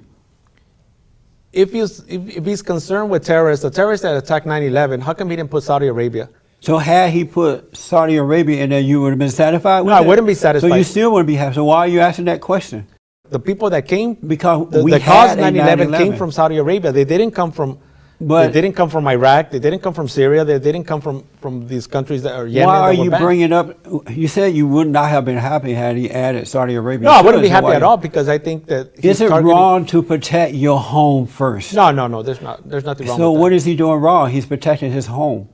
[SPEAKER 7] If he's concerned with terrorists, the terrorists that attacked 9/11, how come he didn't put Saudi Arabia?
[SPEAKER 1] So had he put Saudi Arabia in there, you would have been satisfied with
[SPEAKER 7] No, I
[SPEAKER 1] it?
[SPEAKER 7] wouldn't be satisfied.
[SPEAKER 1] So you still wouldn't be happy. So why are you asking that question?
[SPEAKER 7] The people that came,
[SPEAKER 1] Because
[SPEAKER 7] the
[SPEAKER 1] we
[SPEAKER 7] cause
[SPEAKER 1] had a
[SPEAKER 7] 9/11 came
[SPEAKER 1] 9/11.
[SPEAKER 7] from Saudi Arabia. They didn't come from.
[SPEAKER 1] But
[SPEAKER 7] they didn't come from Iraq. They didn't come from Syria. They didn't come from these countries that are Yemen.
[SPEAKER 1] why are
[SPEAKER 7] that were
[SPEAKER 1] you
[SPEAKER 7] banned.
[SPEAKER 1] bringing up? You said you would not have been happy had he added Saudi Arabia.
[SPEAKER 7] No, I
[SPEAKER 1] to
[SPEAKER 7] wouldn't
[SPEAKER 1] it,
[SPEAKER 7] be
[SPEAKER 1] so
[SPEAKER 7] happy
[SPEAKER 1] why-
[SPEAKER 7] at all because I think that.
[SPEAKER 1] Is
[SPEAKER 7] he's
[SPEAKER 1] it
[SPEAKER 7] targeting-
[SPEAKER 1] wrong to protect your home first?
[SPEAKER 7] No. There's not. There's nothing wrong
[SPEAKER 1] So
[SPEAKER 7] with
[SPEAKER 1] what
[SPEAKER 7] that.
[SPEAKER 1] is he doing wrong? He's protecting his home.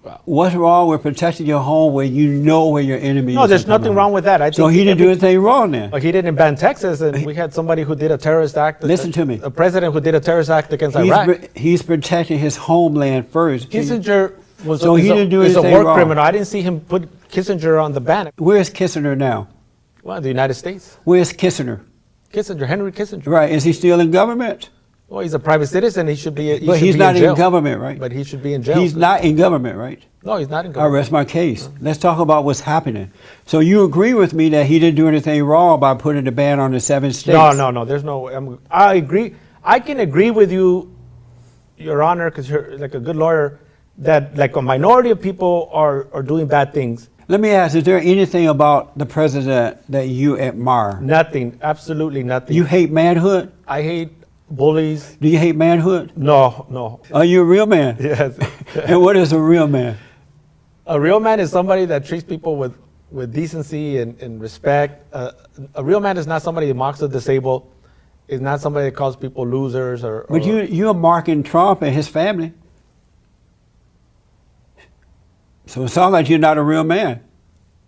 [SPEAKER 7] Well,
[SPEAKER 1] What's wrong with protecting your home where you know where your enemy is?
[SPEAKER 7] no, there's
[SPEAKER 1] and coming
[SPEAKER 7] nothing
[SPEAKER 1] from?
[SPEAKER 7] wrong with that. I think
[SPEAKER 1] So he didn't do anything wrong then.
[SPEAKER 7] He didn't ban Texas, and we had somebody who did a terrorist act.
[SPEAKER 1] Listen to me.
[SPEAKER 7] A president who did a terrorist act against Iraq.
[SPEAKER 1] He's protecting his homeland first.
[SPEAKER 7] Kissinger was
[SPEAKER 1] So he didn't do
[SPEAKER 7] is a
[SPEAKER 1] anything
[SPEAKER 7] war
[SPEAKER 1] wrong.
[SPEAKER 7] criminal. I didn't see him put Kissinger on the ban.
[SPEAKER 1] Where's Kissinger now?
[SPEAKER 7] Well, the United States.
[SPEAKER 1] Where's Kissinger?
[SPEAKER 7] Kissinger, Henry Kissinger.
[SPEAKER 1] Right. Is he still in government?
[SPEAKER 7] Well, he's a private citizen. He should be.
[SPEAKER 1] But he's not in government, right?
[SPEAKER 7] But he should be in jail.
[SPEAKER 1] He's not in government, right?
[SPEAKER 7] No, he's not in
[SPEAKER 1] I
[SPEAKER 7] government.
[SPEAKER 1] rest my case. Let's talk about what's happening. So you agree with me that he didn't do anything wrong by putting the ban on the 7 states?
[SPEAKER 7] No. There's no. I agree. I can agree with you, Your Honor, because you're like a good lawyer, that like a minority of people are doing bad things.
[SPEAKER 1] Let me ask, is there anything about the president that you admire?
[SPEAKER 7] Nothing. Absolutely nothing.
[SPEAKER 1] You hate manhood?
[SPEAKER 7] I hate bullies.
[SPEAKER 1] Do you hate manhood?
[SPEAKER 7] No.
[SPEAKER 1] Are you a real man?
[SPEAKER 7] Yes.
[SPEAKER 1] And what is a real man?
[SPEAKER 7] A real man is somebody that treats people with decency and respect. A real man is not somebody that mocks the disabled. Is not somebody that calls people losers or.
[SPEAKER 1] But you're marking Trump and his family. So it sounds like you're not a real man.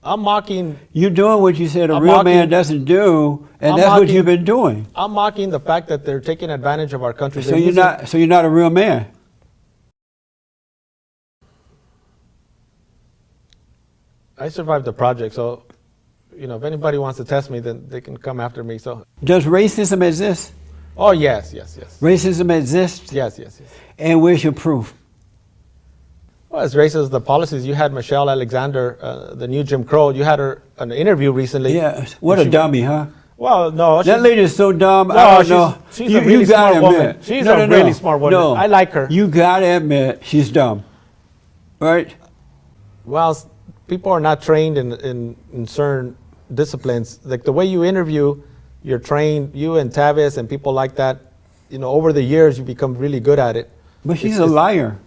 [SPEAKER 7] I'm mocking.
[SPEAKER 1] You're doing what you said a
[SPEAKER 7] I'm
[SPEAKER 1] real
[SPEAKER 7] mocking-
[SPEAKER 1] man doesn't do, and
[SPEAKER 7] I'm
[SPEAKER 1] that's what
[SPEAKER 7] mocking-
[SPEAKER 1] you've been doing.
[SPEAKER 7] I'm mocking the fact that they're taking advantage of our country.
[SPEAKER 1] So
[SPEAKER 7] They're
[SPEAKER 1] you're
[SPEAKER 7] using-
[SPEAKER 1] not a real man.
[SPEAKER 7] I survived the project, so if anybody wants to test me, then they can come after me. So.
[SPEAKER 1] Does racism exist?
[SPEAKER 7] Oh yes.
[SPEAKER 1] Racism exists?
[SPEAKER 7] Yes.
[SPEAKER 1] And where's your proof?
[SPEAKER 7] Well, as racist as the policies, you had Michelle Alexander, the new Jim Crow. You had her an interview recently.
[SPEAKER 1] Yeah, what a dummy, huh?
[SPEAKER 7] Well, no.
[SPEAKER 1] That lady is so dumb.
[SPEAKER 7] No,
[SPEAKER 1] I don't know.
[SPEAKER 7] she's a really
[SPEAKER 1] gotta
[SPEAKER 7] smart woman.
[SPEAKER 1] admit.
[SPEAKER 7] She's a really smart woman.
[SPEAKER 1] No,
[SPEAKER 7] I like her.
[SPEAKER 1] You gotta admit she's dumb, right?
[SPEAKER 7] Well, people are not trained in certain disciplines. Like the way you interview, you're trained. You and Tavis and people like that. Over the years, you become really good at it.
[SPEAKER 1] But she's a liar.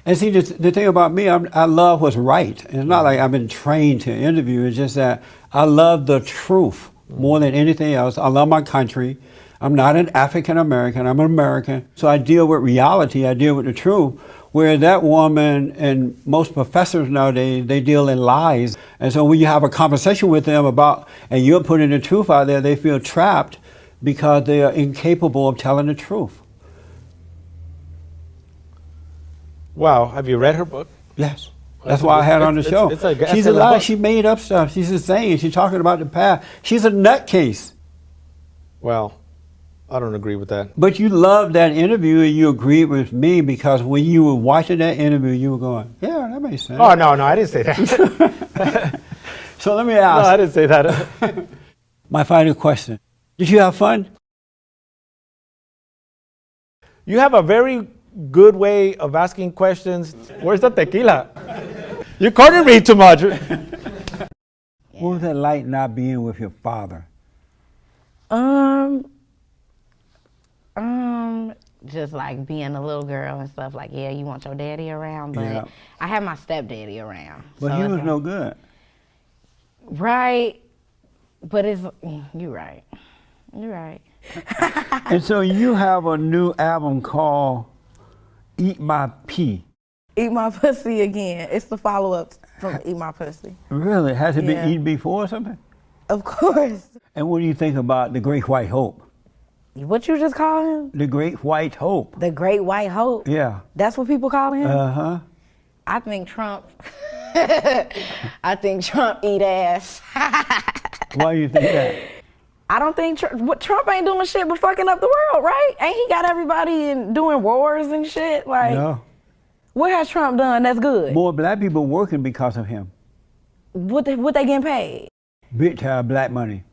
[SPEAKER 1] And see, the thing about me, I love what's right. And it's not like I've been trained to interview. It's just that I love the truth more than anything else. I love my country. I'm not an African American. I'm an American. So I deal with reality. I deal with the truth. Where that woman and most professors nowadays, they deal in lies. And so when you have a conversation with them about, and you're putting the truth out there, they feel trapped because they are incapable of telling the truth.
[SPEAKER 7] Wow, have you read her book?
[SPEAKER 1] Yes. That's why I had her on the show. She's a lie. She made up stuff. She's insane. She's talking about the past. She's a nutcase.
[SPEAKER 7] Well, I don't agree with that.
[SPEAKER 1] But you loved that interview and you agreed with me because when you were watching that interview, you were going, yeah, that makes sense.
[SPEAKER 7] Oh, no, I didn't say that.
[SPEAKER 1] So let me ask.
[SPEAKER 7] No, I didn't say that.
[SPEAKER 1] My final question. Did you have fun?
[SPEAKER 7] You have a very good way of asking questions. Where's the tequila? You cornered me too much.
[SPEAKER 1] What was it like not being with your father?
[SPEAKER 5] Just like being a little girl and stuff, like, yeah, you want your daddy around, but
[SPEAKER 1] Yeah.
[SPEAKER 5] I had my stepdaddy around.
[SPEAKER 1] But
[SPEAKER 5] so
[SPEAKER 1] he
[SPEAKER 5] it's
[SPEAKER 1] was
[SPEAKER 5] like-
[SPEAKER 1] no good.
[SPEAKER 5] Right, but it's, you're right. You're right.
[SPEAKER 1] And so you have a new album called Eat My Pee.
[SPEAKER 5] Eat My Pussy again. It's the follow-up from Eat My Pussy.
[SPEAKER 1] Really? Has it
[SPEAKER 5] Yeah.
[SPEAKER 1] been eaten before or something?
[SPEAKER 5] Of course.
[SPEAKER 1] And what do you think about the Great White Hope?
[SPEAKER 5] What you just call him?
[SPEAKER 1] The Great White Hope.
[SPEAKER 5] The Great White Hope?
[SPEAKER 1] Yeah.
[SPEAKER 5] That's what people call him?
[SPEAKER 1] Uh-huh.
[SPEAKER 5] I think Trump, I think Trump eat ass.
[SPEAKER 1] Why do you think that?
[SPEAKER 5] I don't think Trump ain't doing shit but fucking up the world, right? Ain't he got everybody doing wars and shit? Like,
[SPEAKER 1] No.
[SPEAKER 5] what has Trump done that's good?
[SPEAKER 1] More black people working because of him.
[SPEAKER 5] What they getting paid?
[SPEAKER 1] Big time black money.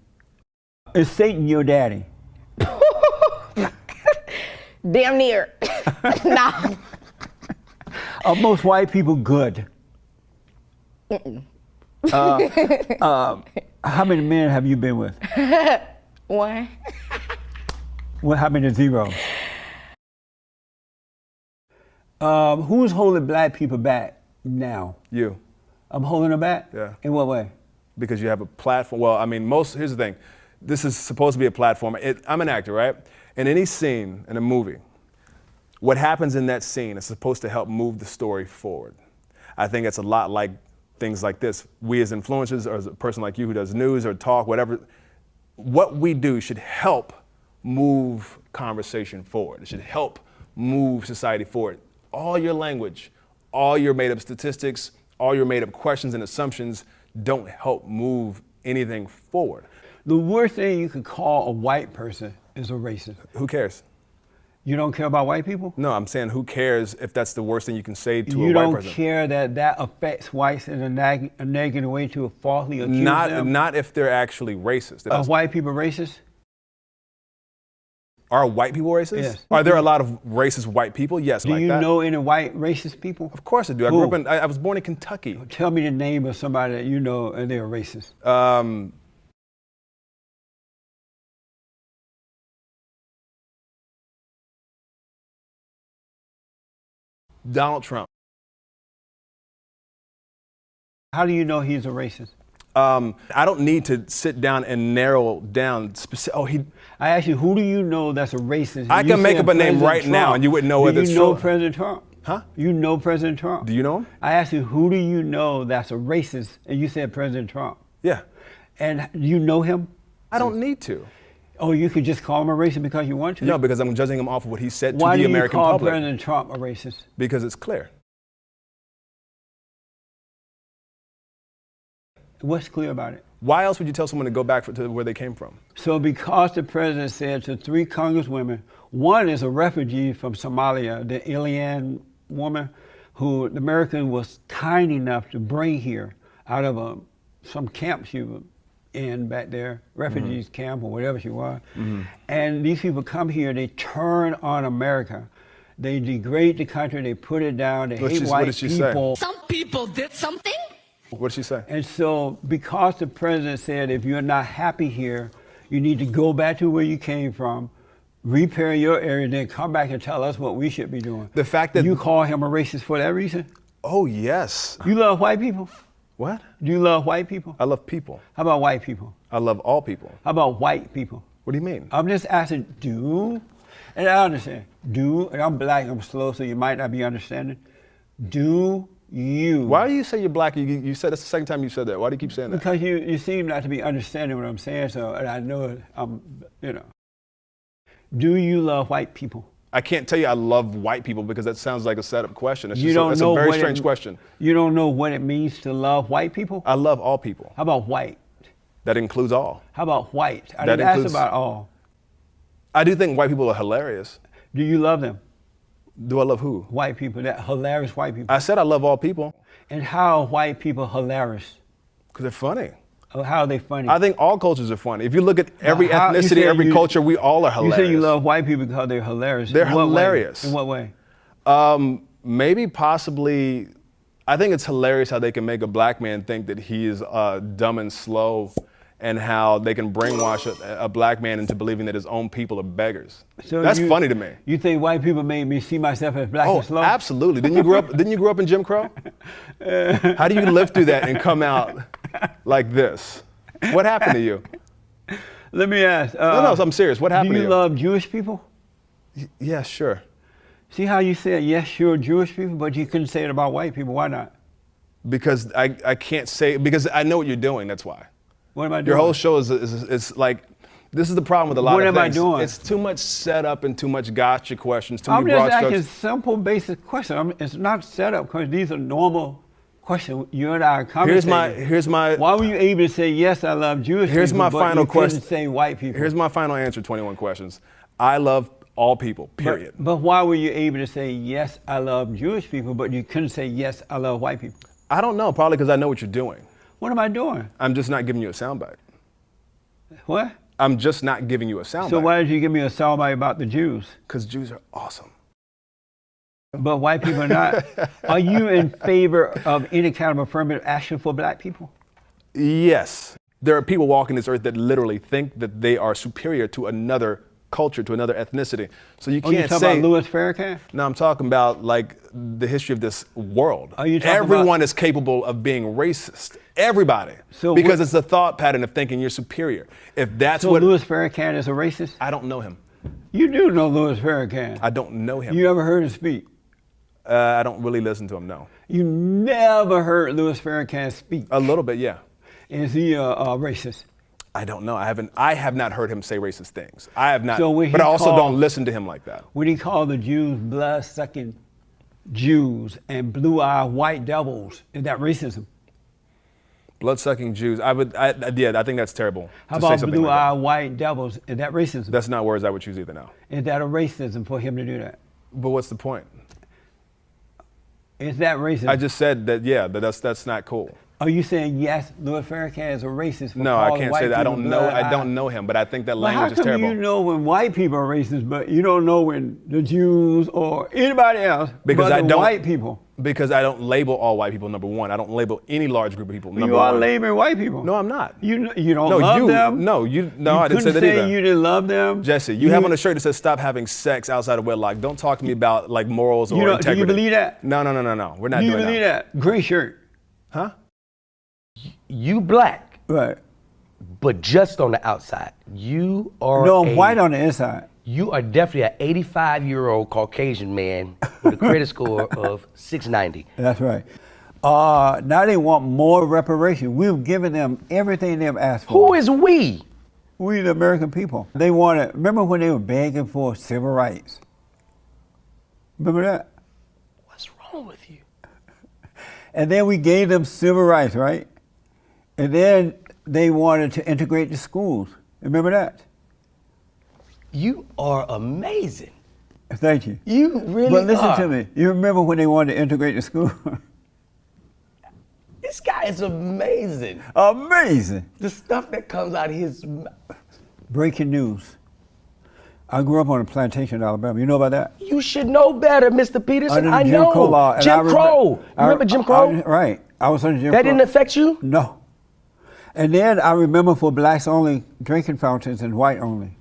[SPEAKER 1] Is Satan your daddy?
[SPEAKER 5] Damn near. Nah.
[SPEAKER 1] Are most white people good? How many men have you been with?
[SPEAKER 5] One.
[SPEAKER 1] Well, how many zeros? Who's holding black people back now?
[SPEAKER 8] You.
[SPEAKER 1] I'm holding them back?
[SPEAKER 8] Yeah.
[SPEAKER 1] In what way?
[SPEAKER 8] Because you have a platform. Well, I mean, here's the thing. This is supposed to be a platform. I'm an actor, right? In any scene in a movie, what happens in that scene is supposed to help move the story forward. I think it's a lot like things like this. We as influencers, or as a person like you who does news or talk, whatever, what we do should help move conversation forward. It should help move society forward. All your language, all your made up statistics, all your made up questions and assumptions don't help move anything forward.
[SPEAKER 1] The worst thing you could call a white person is a racist.
[SPEAKER 8] Who cares?
[SPEAKER 1] You don't care about white people?
[SPEAKER 8] No, I'm saying who cares if that's the worst thing you can say to
[SPEAKER 1] You
[SPEAKER 8] a white
[SPEAKER 1] don't
[SPEAKER 8] person.
[SPEAKER 1] care that affects whites in a negative way to falsely accuse them?
[SPEAKER 8] Not if they're actually racist.
[SPEAKER 1] Are white people racist?
[SPEAKER 8] Are white people racist?
[SPEAKER 1] Yes.
[SPEAKER 8] Are there a lot of racist white people? Yes,
[SPEAKER 1] Do
[SPEAKER 8] like
[SPEAKER 1] you
[SPEAKER 8] that.
[SPEAKER 1] know any white racist people?
[SPEAKER 8] Of course I do. I grew up in, I was born in Kentucky.
[SPEAKER 1] Tell me the name of somebody that you know and they're racist.
[SPEAKER 8] Donald Trump.
[SPEAKER 1] How do you know he's a racist?
[SPEAKER 8] I don't need to sit down and narrow down.
[SPEAKER 1] I asked you, who do you know that's a racist?
[SPEAKER 8] I
[SPEAKER 1] You
[SPEAKER 8] can make
[SPEAKER 1] said
[SPEAKER 8] up a name
[SPEAKER 1] President
[SPEAKER 8] right now
[SPEAKER 1] Trump.
[SPEAKER 8] and you wouldn't know whether
[SPEAKER 1] Do
[SPEAKER 8] it's
[SPEAKER 1] you know
[SPEAKER 8] true.
[SPEAKER 1] President Trump?
[SPEAKER 8] Huh?
[SPEAKER 1] You know President Trump?
[SPEAKER 8] Do you know him?
[SPEAKER 1] I asked you, who do you know that's a racist? And you said President Trump.
[SPEAKER 8] Yeah.
[SPEAKER 1] And do you know him?
[SPEAKER 8] I don't need to.
[SPEAKER 1] Oh, you could just call him a racist because you want to?
[SPEAKER 8] No, because I'm judging him off of what he said to
[SPEAKER 1] Why
[SPEAKER 8] the
[SPEAKER 1] do you
[SPEAKER 8] American
[SPEAKER 1] call
[SPEAKER 8] public.
[SPEAKER 1] President Trump a racist?
[SPEAKER 8] Because it's clear.
[SPEAKER 1] What's clear about it?
[SPEAKER 8] Why else would you tell someone to go back to where they came from?
[SPEAKER 1] So because the president said to 3 congresswomen, one is a refugee from Somalia, the Ilian woman who the American was kind enough to bring here out of some camp she was in back there, refugees camp or whatever she was. And these people come here, they turn on America. They degrade the country, they put it down, they hate
[SPEAKER 8] what
[SPEAKER 1] white
[SPEAKER 8] did she say?
[SPEAKER 1] people.
[SPEAKER 9] Some people did something.
[SPEAKER 8] What did she say?
[SPEAKER 1] And so because the president said if you're not happy here, you need to go back to where you came from, repair your area, then come back and tell us what we should be doing.
[SPEAKER 8] The fact that
[SPEAKER 1] You call him a racist for that reason?
[SPEAKER 8] Oh yes.
[SPEAKER 1] You love white people?
[SPEAKER 8] What?
[SPEAKER 1] Do you love white people?
[SPEAKER 8] I love people.
[SPEAKER 1] How about white people?
[SPEAKER 8] I love all people.
[SPEAKER 1] How about white people?
[SPEAKER 8] What do you mean?
[SPEAKER 1] I'm just asking, and I understand, and I'm black, I'm slow, so you might not be understanding. Do you?
[SPEAKER 8] Why do you say you're black? You said that's the second time you said that. Why do you keep saying that?
[SPEAKER 1] Because you seem not to be understanding what I'm saying, so, and I know Do you love white people?
[SPEAKER 8] I can't tell you I love white people because that sounds like a setup question. It's
[SPEAKER 1] You
[SPEAKER 8] just
[SPEAKER 1] don't
[SPEAKER 8] that's
[SPEAKER 1] know
[SPEAKER 8] a very
[SPEAKER 1] what it-
[SPEAKER 8] strange question.
[SPEAKER 1] You don't know what it means to love white people?
[SPEAKER 8] I love all people.
[SPEAKER 1] How about white?
[SPEAKER 8] That includes all.
[SPEAKER 1] How about white? I
[SPEAKER 8] That
[SPEAKER 1] didn't ask
[SPEAKER 8] includes-
[SPEAKER 1] about all.
[SPEAKER 8] I do think white people are hilarious.
[SPEAKER 1] Do you love them?
[SPEAKER 8] Do I love who?
[SPEAKER 1] White people, that hilarious white people.
[SPEAKER 8] I said I love all people
[SPEAKER 1] And how are white people hilarious?
[SPEAKER 8] because they're funny.
[SPEAKER 1] Or how are they funny?
[SPEAKER 8] I think all cultures are funny. If you look at every
[SPEAKER 1] how- you
[SPEAKER 8] ethnicity,
[SPEAKER 1] said
[SPEAKER 8] every
[SPEAKER 1] you-
[SPEAKER 8] culture, we all are
[SPEAKER 1] you
[SPEAKER 8] hilarious.
[SPEAKER 1] say you love white people because they're hilarious.
[SPEAKER 8] They're
[SPEAKER 1] In what way?
[SPEAKER 8] hilarious.
[SPEAKER 1] In what way?
[SPEAKER 8] Maybe possibly, I think it's hilarious how they can make a black man think that he is dumb and slow, and how they can brainwash a black man into believing that his own people are beggars.
[SPEAKER 1] So
[SPEAKER 8] That's funny to me.
[SPEAKER 1] You think white people made me see myself as black
[SPEAKER 8] Oh,
[SPEAKER 1] and slow?
[SPEAKER 8] absolutely. Didn't you grow up in Jim Crow? How do you live through that and come out like this? What happened to you?
[SPEAKER 1] Let me ask.
[SPEAKER 8] No, I'm serious. What happened
[SPEAKER 1] Do
[SPEAKER 8] to
[SPEAKER 1] you
[SPEAKER 8] you?
[SPEAKER 1] love Jewish people?
[SPEAKER 8] Yeah, sure.
[SPEAKER 1] See how you said, yes, sure, Jewish people, but you couldn't say it about white people. Why not?
[SPEAKER 8] Because I can't say, because I know what you're doing, that's why.
[SPEAKER 1] What am I doing?
[SPEAKER 8] Your whole show is like, this is the problem with a lot
[SPEAKER 1] What
[SPEAKER 8] of
[SPEAKER 1] am I
[SPEAKER 8] things.
[SPEAKER 1] doing?
[SPEAKER 8] It's too much setup and too much gotcha questions, too
[SPEAKER 1] I'm
[SPEAKER 8] many
[SPEAKER 1] just
[SPEAKER 8] broad
[SPEAKER 1] asking
[SPEAKER 8] strokes.
[SPEAKER 1] simple, basic questions. It's not set up because these are normal questions. You and I are conversating.
[SPEAKER 8] Here's my
[SPEAKER 1] Why were you able to say, yes, I love Jewish
[SPEAKER 8] Here's
[SPEAKER 1] people,
[SPEAKER 8] my
[SPEAKER 1] but
[SPEAKER 8] final
[SPEAKER 1] you couldn't
[SPEAKER 8] question.
[SPEAKER 1] say white people?
[SPEAKER 8] Here's my final answer, 21 questions. I love all people, period.
[SPEAKER 1] But why were you able to say, yes, I love Jewish people, but you couldn't say, yes, I love white people?
[SPEAKER 8] I don't know, probably because I know what you're doing.
[SPEAKER 1] What am I doing?
[SPEAKER 8] I'm just not giving you a soundbite.
[SPEAKER 1] What?
[SPEAKER 8] I'm just not giving you a soundbite.
[SPEAKER 1] So why did you give me a soundbite about the Jews?
[SPEAKER 8] Because Jews are awesome.
[SPEAKER 1] But white people are not. Are you in favor of any kind of affirmative action for black people?
[SPEAKER 8] Yes. There are people walking this earth that literally think that they are superior to another culture, to another ethnicity. So you
[SPEAKER 1] Oh, you
[SPEAKER 8] can't
[SPEAKER 1] talking
[SPEAKER 8] say.
[SPEAKER 1] about Louis Farrakhan?
[SPEAKER 8] No, I'm talking about like the history of this world.
[SPEAKER 1] Are you talking
[SPEAKER 8] Everyone is capable of being racist. Everybody.
[SPEAKER 1] So
[SPEAKER 8] because
[SPEAKER 1] what-
[SPEAKER 8] it's the thought pattern of thinking you're superior. If that's
[SPEAKER 1] So
[SPEAKER 8] what
[SPEAKER 1] Louis Farrakhan is a racist?
[SPEAKER 8] I don't know him.
[SPEAKER 1] You do know Louis Farrakhan.
[SPEAKER 8] I don't know him.
[SPEAKER 1] You ever heard him speak?
[SPEAKER 8] I don't really listen to him, no.
[SPEAKER 1] You never heard Louis Farrakhan speak.
[SPEAKER 8] A little bit, yeah.
[SPEAKER 1] Is he a racist?
[SPEAKER 8] I don't know. I have not heard him say racist things. I have not.
[SPEAKER 1] So when he
[SPEAKER 8] but I also
[SPEAKER 1] called-
[SPEAKER 8] don't listen to him like that.
[SPEAKER 1] When he called the Jews blood-sucking Jews and blue-eyed white devils, is that racism?
[SPEAKER 8] Blood-sucking Jews. I think that's terrible.
[SPEAKER 1] How
[SPEAKER 8] to say
[SPEAKER 1] about
[SPEAKER 8] something like that.
[SPEAKER 1] blue-eyed white devils? Is that racism?
[SPEAKER 8] That's not words I would choose either now.
[SPEAKER 1] Is that a racism for him to do that?
[SPEAKER 8] But what's the point?
[SPEAKER 1] Is that racism?
[SPEAKER 8] I just said that, yeah, that's not cool.
[SPEAKER 1] Are you saying yes, Louis Farrakhan is a racist? For
[SPEAKER 8] No, I
[SPEAKER 1] calling
[SPEAKER 8] can't
[SPEAKER 1] white
[SPEAKER 8] say that. I
[SPEAKER 1] people
[SPEAKER 8] don't know. I
[SPEAKER 1] blood-eyed?
[SPEAKER 8] don't know him, but I think that
[SPEAKER 1] Well, how
[SPEAKER 8] language is
[SPEAKER 1] come
[SPEAKER 8] terrible.
[SPEAKER 1] you know when white people are racist, but you don't know when the Jews or anybody else
[SPEAKER 8] Because
[SPEAKER 1] but
[SPEAKER 8] I
[SPEAKER 1] the
[SPEAKER 8] don't-
[SPEAKER 1] white people?
[SPEAKER 8] Because I don't label all white people, number one. I don't label any large group of people, number
[SPEAKER 1] You are
[SPEAKER 8] one.
[SPEAKER 1] labeling white people.
[SPEAKER 8] No, I'm not.
[SPEAKER 1] You don't
[SPEAKER 8] No,
[SPEAKER 1] love
[SPEAKER 8] you.
[SPEAKER 1] them.
[SPEAKER 8] No, I didn't say that
[SPEAKER 1] couldn't
[SPEAKER 8] either.
[SPEAKER 1] you didn't love them.
[SPEAKER 8] Jesse, you have on a shirt that says "Stop having sex outside of wedlock." Don't talk to me about like morals or
[SPEAKER 1] You don't-
[SPEAKER 8] integrity.
[SPEAKER 1] do you believe that?
[SPEAKER 8] No. We're not
[SPEAKER 1] Do you
[SPEAKER 8] doing
[SPEAKER 1] believe that? Gray shirt.
[SPEAKER 8] Huh?
[SPEAKER 9] You black,
[SPEAKER 1] Right.
[SPEAKER 9] but just on the outside. You are
[SPEAKER 1] No, I'm white on the inside.
[SPEAKER 9] You are definitely an 85-year-old Caucasian man with a credit score of 690.
[SPEAKER 1] That's right. Now they want more reparation. We've given them everything they've asked for.
[SPEAKER 9] Who is we?
[SPEAKER 1] We, the American people. They wanted, remember when they were begging for civil rights? Remember that?
[SPEAKER 9] What's wrong with you?
[SPEAKER 1] And then we gave them civil rights, right? And then they wanted to integrate the schools. Remember that?
[SPEAKER 9] You are amazing.
[SPEAKER 1] Thank you.
[SPEAKER 9] You really
[SPEAKER 1] But listen
[SPEAKER 9] are.
[SPEAKER 1] to me. You remember when they wanted to integrate the school?
[SPEAKER 9] This guy is amazing.
[SPEAKER 1] Amazing.
[SPEAKER 9] The stuff that comes out of his mouth.
[SPEAKER 1] Breaking news. I grew up on a plantation in Alabama. You know about that?
[SPEAKER 9] You should know better, Mr. Peterson.
[SPEAKER 1] Under the
[SPEAKER 9] I
[SPEAKER 1] Jim
[SPEAKER 9] know.
[SPEAKER 1] Crow law. And
[SPEAKER 9] Jim Crow. You remember Jim Crow?
[SPEAKER 1] Right. I was under Jim
[SPEAKER 9] That
[SPEAKER 1] Crow.
[SPEAKER 9] didn't affect you?
[SPEAKER 1] No. And then I remember for blacks only drinking fountains and white only.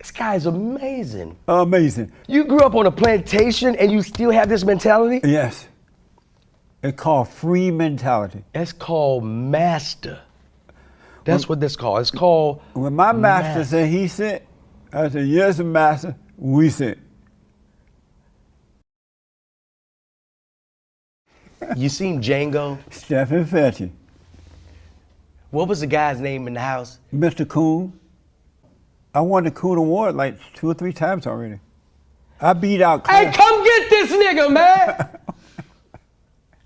[SPEAKER 9] This guy's amazing.
[SPEAKER 1] Amazing.
[SPEAKER 9] You grew up on a plantation and you still have this mentality?
[SPEAKER 1] Yes. It's called free mentality.
[SPEAKER 9] That's called master. That's what that's called. It's called
[SPEAKER 1] When my master said he sent, I said, yes, master, we sent.
[SPEAKER 9] You seen Django?
[SPEAKER 1] Stephen Fetty,
[SPEAKER 9] What was the guy's name in the house?
[SPEAKER 1] Mr. Coon. I won the Coon Award like 2 or 3 times already. I beat out
[SPEAKER 9] Hey, come get this nigga, man!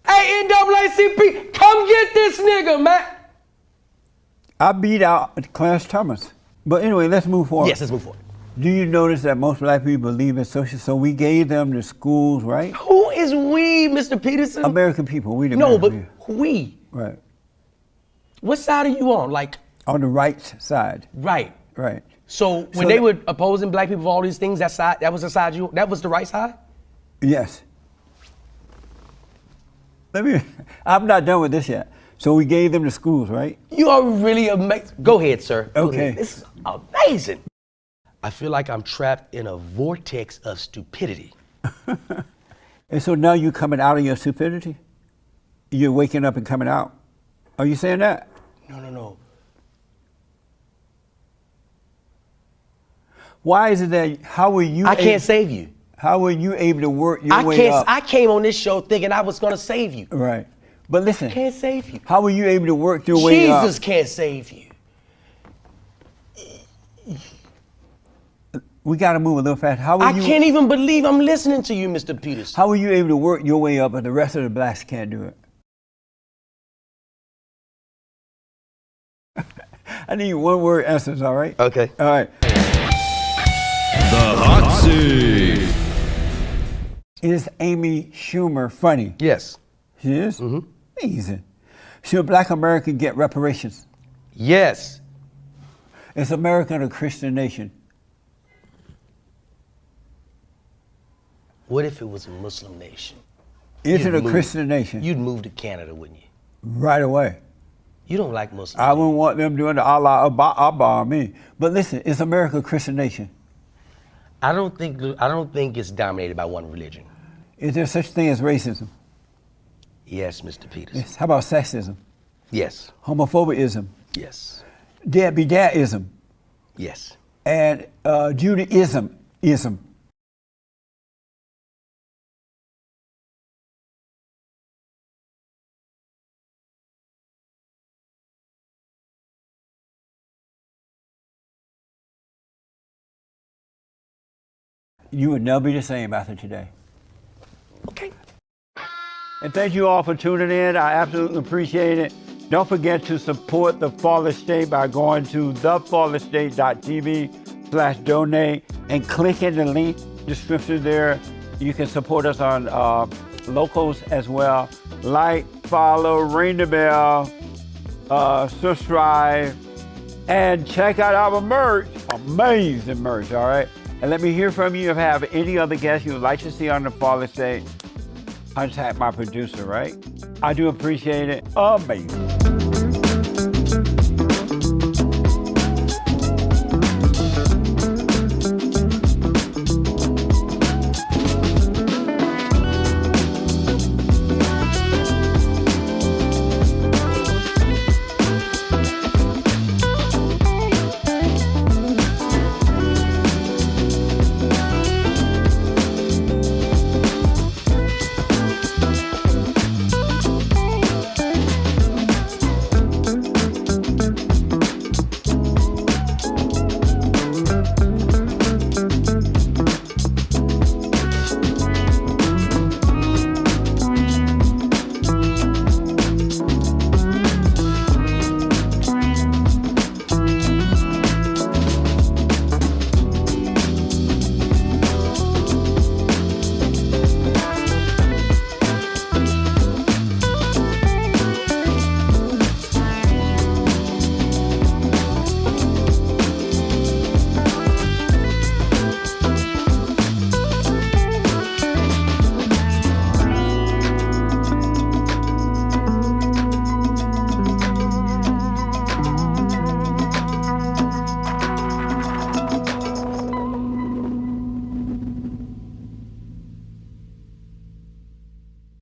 [SPEAKER 9] Hey, NAACP, come get this nigga, man!
[SPEAKER 1] I beat out Clarence Thomas. But anyway, let's move forward.
[SPEAKER 9] Yes, let's move forward.
[SPEAKER 1] Do you notice that most black people believe in social? So we gave them the schools, right?
[SPEAKER 9] Who is we, Mr. Peterson?
[SPEAKER 1] American people. We the
[SPEAKER 9] No,
[SPEAKER 1] American
[SPEAKER 9] but
[SPEAKER 1] people.
[SPEAKER 9] we.
[SPEAKER 1] Right.
[SPEAKER 9] What side are you on? Like,
[SPEAKER 1] On the right side.
[SPEAKER 9] right.
[SPEAKER 1] Right.
[SPEAKER 9] So when
[SPEAKER 1] So
[SPEAKER 9] they
[SPEAKER 1] that-
[SPEAKER 9] were opposing black people for all these things, that was the side that was the right side?
[SPEAKER 1] Yes. I'm not done with this yet. So we gave them the schools, right?
[SPEAKER 9] You are really amazing. Go ahead, sir. Go
[SPEAKER 1] Okay.
[SPEAKER 9] ahead. This is amazing. I feel like I'm trapped in a vortex of stupidity.
[SPEAKER 1] And so now you're coming out of your stupidity? You're waking up and coming out. Are you saying that?
[SPEAKER 9] No.
[SPEAKER 1] Why is it that, how were you
[SPEAKER 9] I can't save you.
[SPEAKER 1] How were you able to work your way up?
[SPEAKER 9] I came on this show thinking I was gonna save you.
[SPEAKER 1] Right. But listen,
[SPEAKER 9] Can't save you.
[SPEAKER 1] how were you able to work your way up?
[SPEAKER 9] Jesus can't save you.
[SPEAKER 1] We got to move a little fast. How were
[SPEAKER 9] I
[SPEAKER 1] you?
[SPEAKER 9] can't even believe I'm listening to you, Mr. Peterson.
[SPEAKER 1] How were you able to work your way up, but the rest of the blacks can't do it? I need 1 word answers. All right.
[SPEAKER 9] Okay.
[SPEAKER 1] All right.
[SPEAKER 10] The Hot Seat.
[SPEAKER 1] Is Amy Schumer funny?
[SPEAKER 9] Yes.
[SPEAKER 1] She is. Mm-hmm. Amazing. Should Black America get reparations?
[SPEAKER 9] Yes.
[SPEAKER 1] Is America a Christian nation?
[SPEAKER 9] What if it was a Muslim nation?
[SPEAKER 1] Is it a
[SPEAKER 9] You'd move-
[SPEAKER 1] Christian nation?
[SPEAKER 9] You'd move to Canada, wouldn't you?
[SPEAKER 1] Right away.
[SPEAKER 9] You don't like Muslims.
[SPEAKER 1] I wouldn't want them doing the Allah Abba on me. But listen, is America a Christian nation?
[SPEAKER 9] I don't think it's dominated by one religion.
[SPEAKER 1] Is there such thing as racism?
[SPEAKER 9] Yes, Mr. Peterson.
[SPEAKER 1] Yes. How about sexism?
[SPEAKER 9] Yes.
[SPEAKER 1] Homophobism?
[SPEAKER 9] Yes.
[SPEAKER 1] Deadbeatism?
[SPEAKER 9] Yes.
[SPEAKER 1] And Judaism? You would never be the same after today.
[SPEAKER 9] Okay.
[SPEAKER 1] And thank you all for tuning in. I absolutely appreciate it. Don't forget to support the Flawless State by going to theflawlessstate.tv/donate and clicking the link description there. You can support us on locals as well. Like, follow, ring the bell, subscribe, and check out our merch. Amazing merch, all right? And let me hear from you if you have any other guests you would like to see on the Flawless State. Contact my producer, right? I do appreciate it. Amazing.